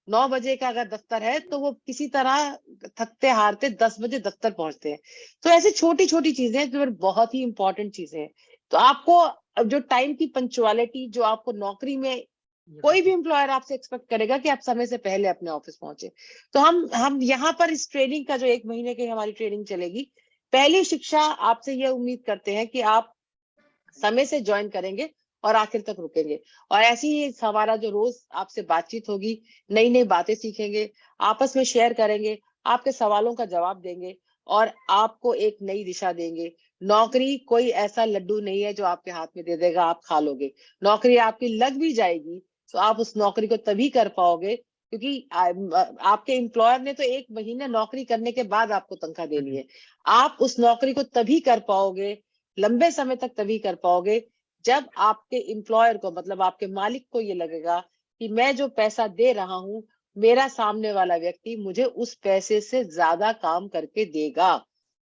[SPEAKER 2] 9 बजे का अगर दफ्तर है तो वो किसी तरह थकते हारते 10 बजे दफ्तर पहुंचते हैं. तो ऐसी छोटी छोटी चीजें जो बहुत ही इंपॉर्टेंट चीजें हैं. तो आपको जो टाइम की पंक्चुअलिटी, जो आपको नौकरी में कोई भी एम्प्लॉयर आपसे एक्सपेक्ट करेगा कि आप समय से पहले अपने ऑफिस पहुंचे. तो हम यहाँ पर इस ट्रेनिंग का, जो 1 महीने की हमारी ट्रेनिंग चलेगी, पहली शिक्षा आपसे ये उम्मीद करते हैं कि आप समय से ज्वाइन करेंगे और आखिर तक रुकेंगे। और ऐसी ही हमारा जो रोज आपसे बातचीत होगी, नई नई बातें सीखेंगे, आपस में शेयर करेंगे, आपके सवालों का जवाब देंगे और आपको एक नई दिशा देंगे। नौकरी कोई ऐसा लड्डू नहीं है जो आपके हाथ में दे देगा आप खा लोगे। नौकरी आपकी लग भी जाएगी तो आप उस नौकरी को तभी कर पाओगे क्योंकि आपके एम्प्लॉयर ने तो 1 महीना नौकरी करने के बाद आपको तनख्वाह देनी है। आप उस नौकरी को तभी कर पाओगे, लंबे समय तक तभी कर पाओगे जब आपके एम्प्लॉयर को, मतलब आपके मालिक को ये लगेगा कि मैं जो पैसा दे रहा हूं, मेरा सामने वाला व्यक्ति मुझे उस पैसे से ज्यादा काम करके देगा।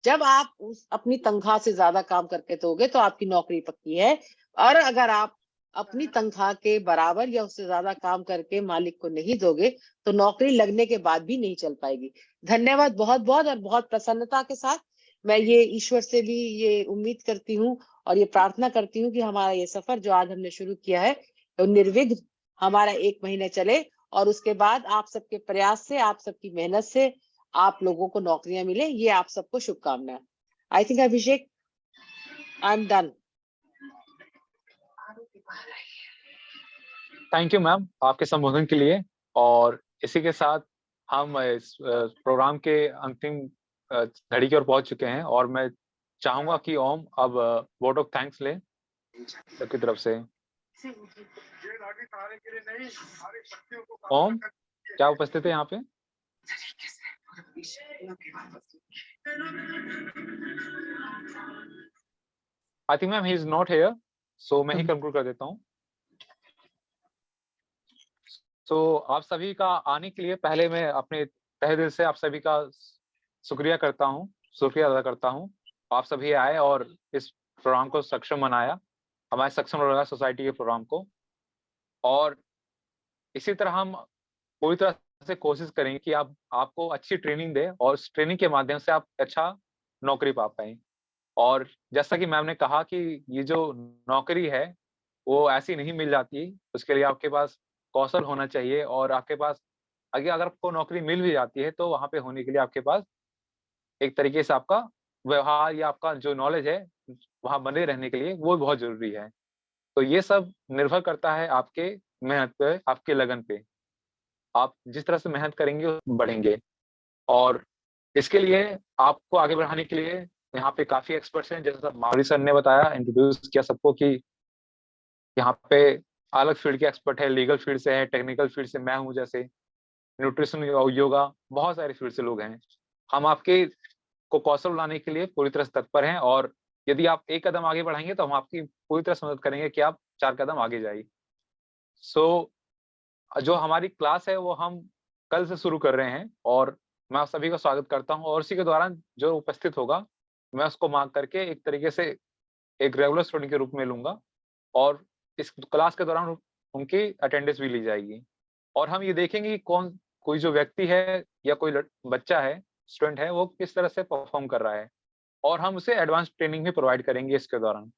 [SPEAKER 2] जब आप उस अपनी तनख्वाह से ज्यादा काम करके दोगे तो आपकी नौकरी पक्की है। और अगर आप अपनी तनख्वाह के बराबर या उससे ज्यादा काम करके मालिक को नहीं दोगे तो नौकरी लगने के बाद भी नहीं चल पाएगी। धन्यवाद बहुत बहुत। और बहुत प्रसन्नता के साथ मैं ये ईश्वर से भी ये उम्मीद करती हूँ और ये प्रार्थना करती हूँ कि हमारा ये सफर जो आज हमने शुरू किया है तो निर्विघ्न हमारा 1 महीने चले और उसके बाद आप सबके प्रयास से, आप सबकी मेहनत से आप लोगों को नौकरियां मिले। ये आप सबको शुभकामनाएं। I think Abhishek, I am done.
[SPEAKER 3] Thank you ma'am आपके संबोधन के लिए। और इसी के साथ हम इस प्रोग्राम के अंतिम घड़ी की ओर पहुंच चुके हैं और मैं चाहूंगा कि ओम अब वोट ऑफ थैंक्स ले सबकी तरफ से। ओम क्या उपस्थित है यहाँ पे? I think ma'am he is not here, so मैं ही कंक्लूड कर देता हूँ। तो आप सभी का आने के लिए पहले मैं अपने तहे दिल से आप सभी का शुक्रिया अदा करता हूँ। आप सभी आए और इस प्रोग्राम को सक्षम बनाया, हमारे सक्षम रोजगार सोसाइटी के प्रोग्राम को। और इसी तरह हम पूरी तरह से कोशिश करेंगे कि आपको अच्छी ट्रेनिंग दे और उस ट्रेनिंग के माध्यम से आप अच्छा नौकरी पा पाएं। और जैसा कि मैम ने कहा कि ये जो नौकरी है वो ऐसी नहीं मिल जाती, उसके लिए आपके पास कौशल होना चाहिए और आपके पास अगर आपको नौकरी मिल भी जाती है तो वहां पे होने के लिए आपके पास एक तरीके से आपका व्यवहार या आपका जो नॉलेज है वहां बने रहने के लिए वो बहुत जरूरी है। तो ये सब निर्भर करता है आपके मेहनत पे, आपके लगन पे। आप जिस तरह से मेहनत करेंगे बढ़ेंगे। और इसके लिए आपको आगे बढ़ाने के लिए यहाँ पे काफी एक्सपर्ट्स हैं, जैसा मावरी सर ने बताया, इंट्रोड्यूस किया सबको कि यहाँ पे अलग फील्ड के एक्सपर्ट है, लीगल फील्ड से है, टेक्निकल फील्ड से मैं हूँ, जैसे न्यूट्रिशन, योगा, बहुत सारे फील्ड से लोग हैं। हम आपके को कौशल लाने के लिए पूरी तरह से तत्पर हैं और यदि आप 1 कदम आगे बढ़ाएंगे तो हम आपकी पूरी तरह से मदद करेंगे कि आप 4 कदम आगे जाइए। जो हमारी क्लास है वो हम कल से शुरू कर रहे हैं और मैं आप सभी का स्वागत करता हूं। और उसी के दौरान जो उपस्थित होगा मैं उसको मार्क करके एक तरीके से एक रेगुलर स्टूडेंट के रूप में लूंगा और इस क्लास के दौरान उनकी अटेंडेंस भी ली जाएगी। और हम ये देखेंगे कि कोई जो व्यक्ति है या कोई बच्चा है, स्टूडेंट है, वो किस तरह से परफॉर्म कर रहा है और हम उसे एडवांस ट्रेनिंग भी प्रोवाइड करेंगे इसके दौरान।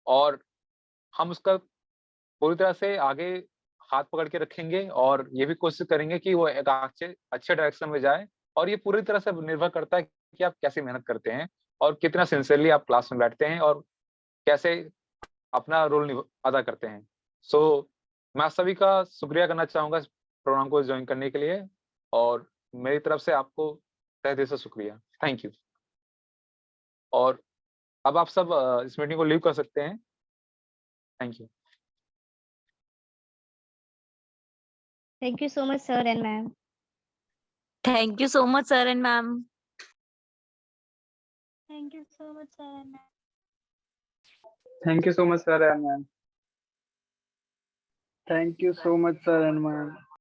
[SPEAKER 3] और हम उसका पूरी तरह से आगे हाथ पकड़ के रखेंगे और ये भी कोशिश करेंगे कि वो एक अच्छे डायरेक्शन में जाए। और ये पूरी तरह से निर्भर करता है कि आप कैसे मेहनत करते हैं और कितना सिंसियरली आप क्लास में बैठते हैं और कैसे अपना रोल अदा करते हैं। मैं सभी का शुक्रिया करना चाहूंगा इस प्रोग्राम को ज्वाइन करने के लिए और मेरी तरफ से आपको तहे दिल से शुक्रिया। Thank you. और अब आप सब इस मीटिंग को लीव कर सकते हैं। Thank you.
[SPEAKER 13] Thank you so much, sir and ma'am.
[SPEAKER 14] Thank you so much, sir and ma'am.
[SPEAKER 10] Thank you so much, sir and ma'am.
[SPEAKER 15] Thank you so much, sir and ma'am. Thank you so much, sir and ma'am.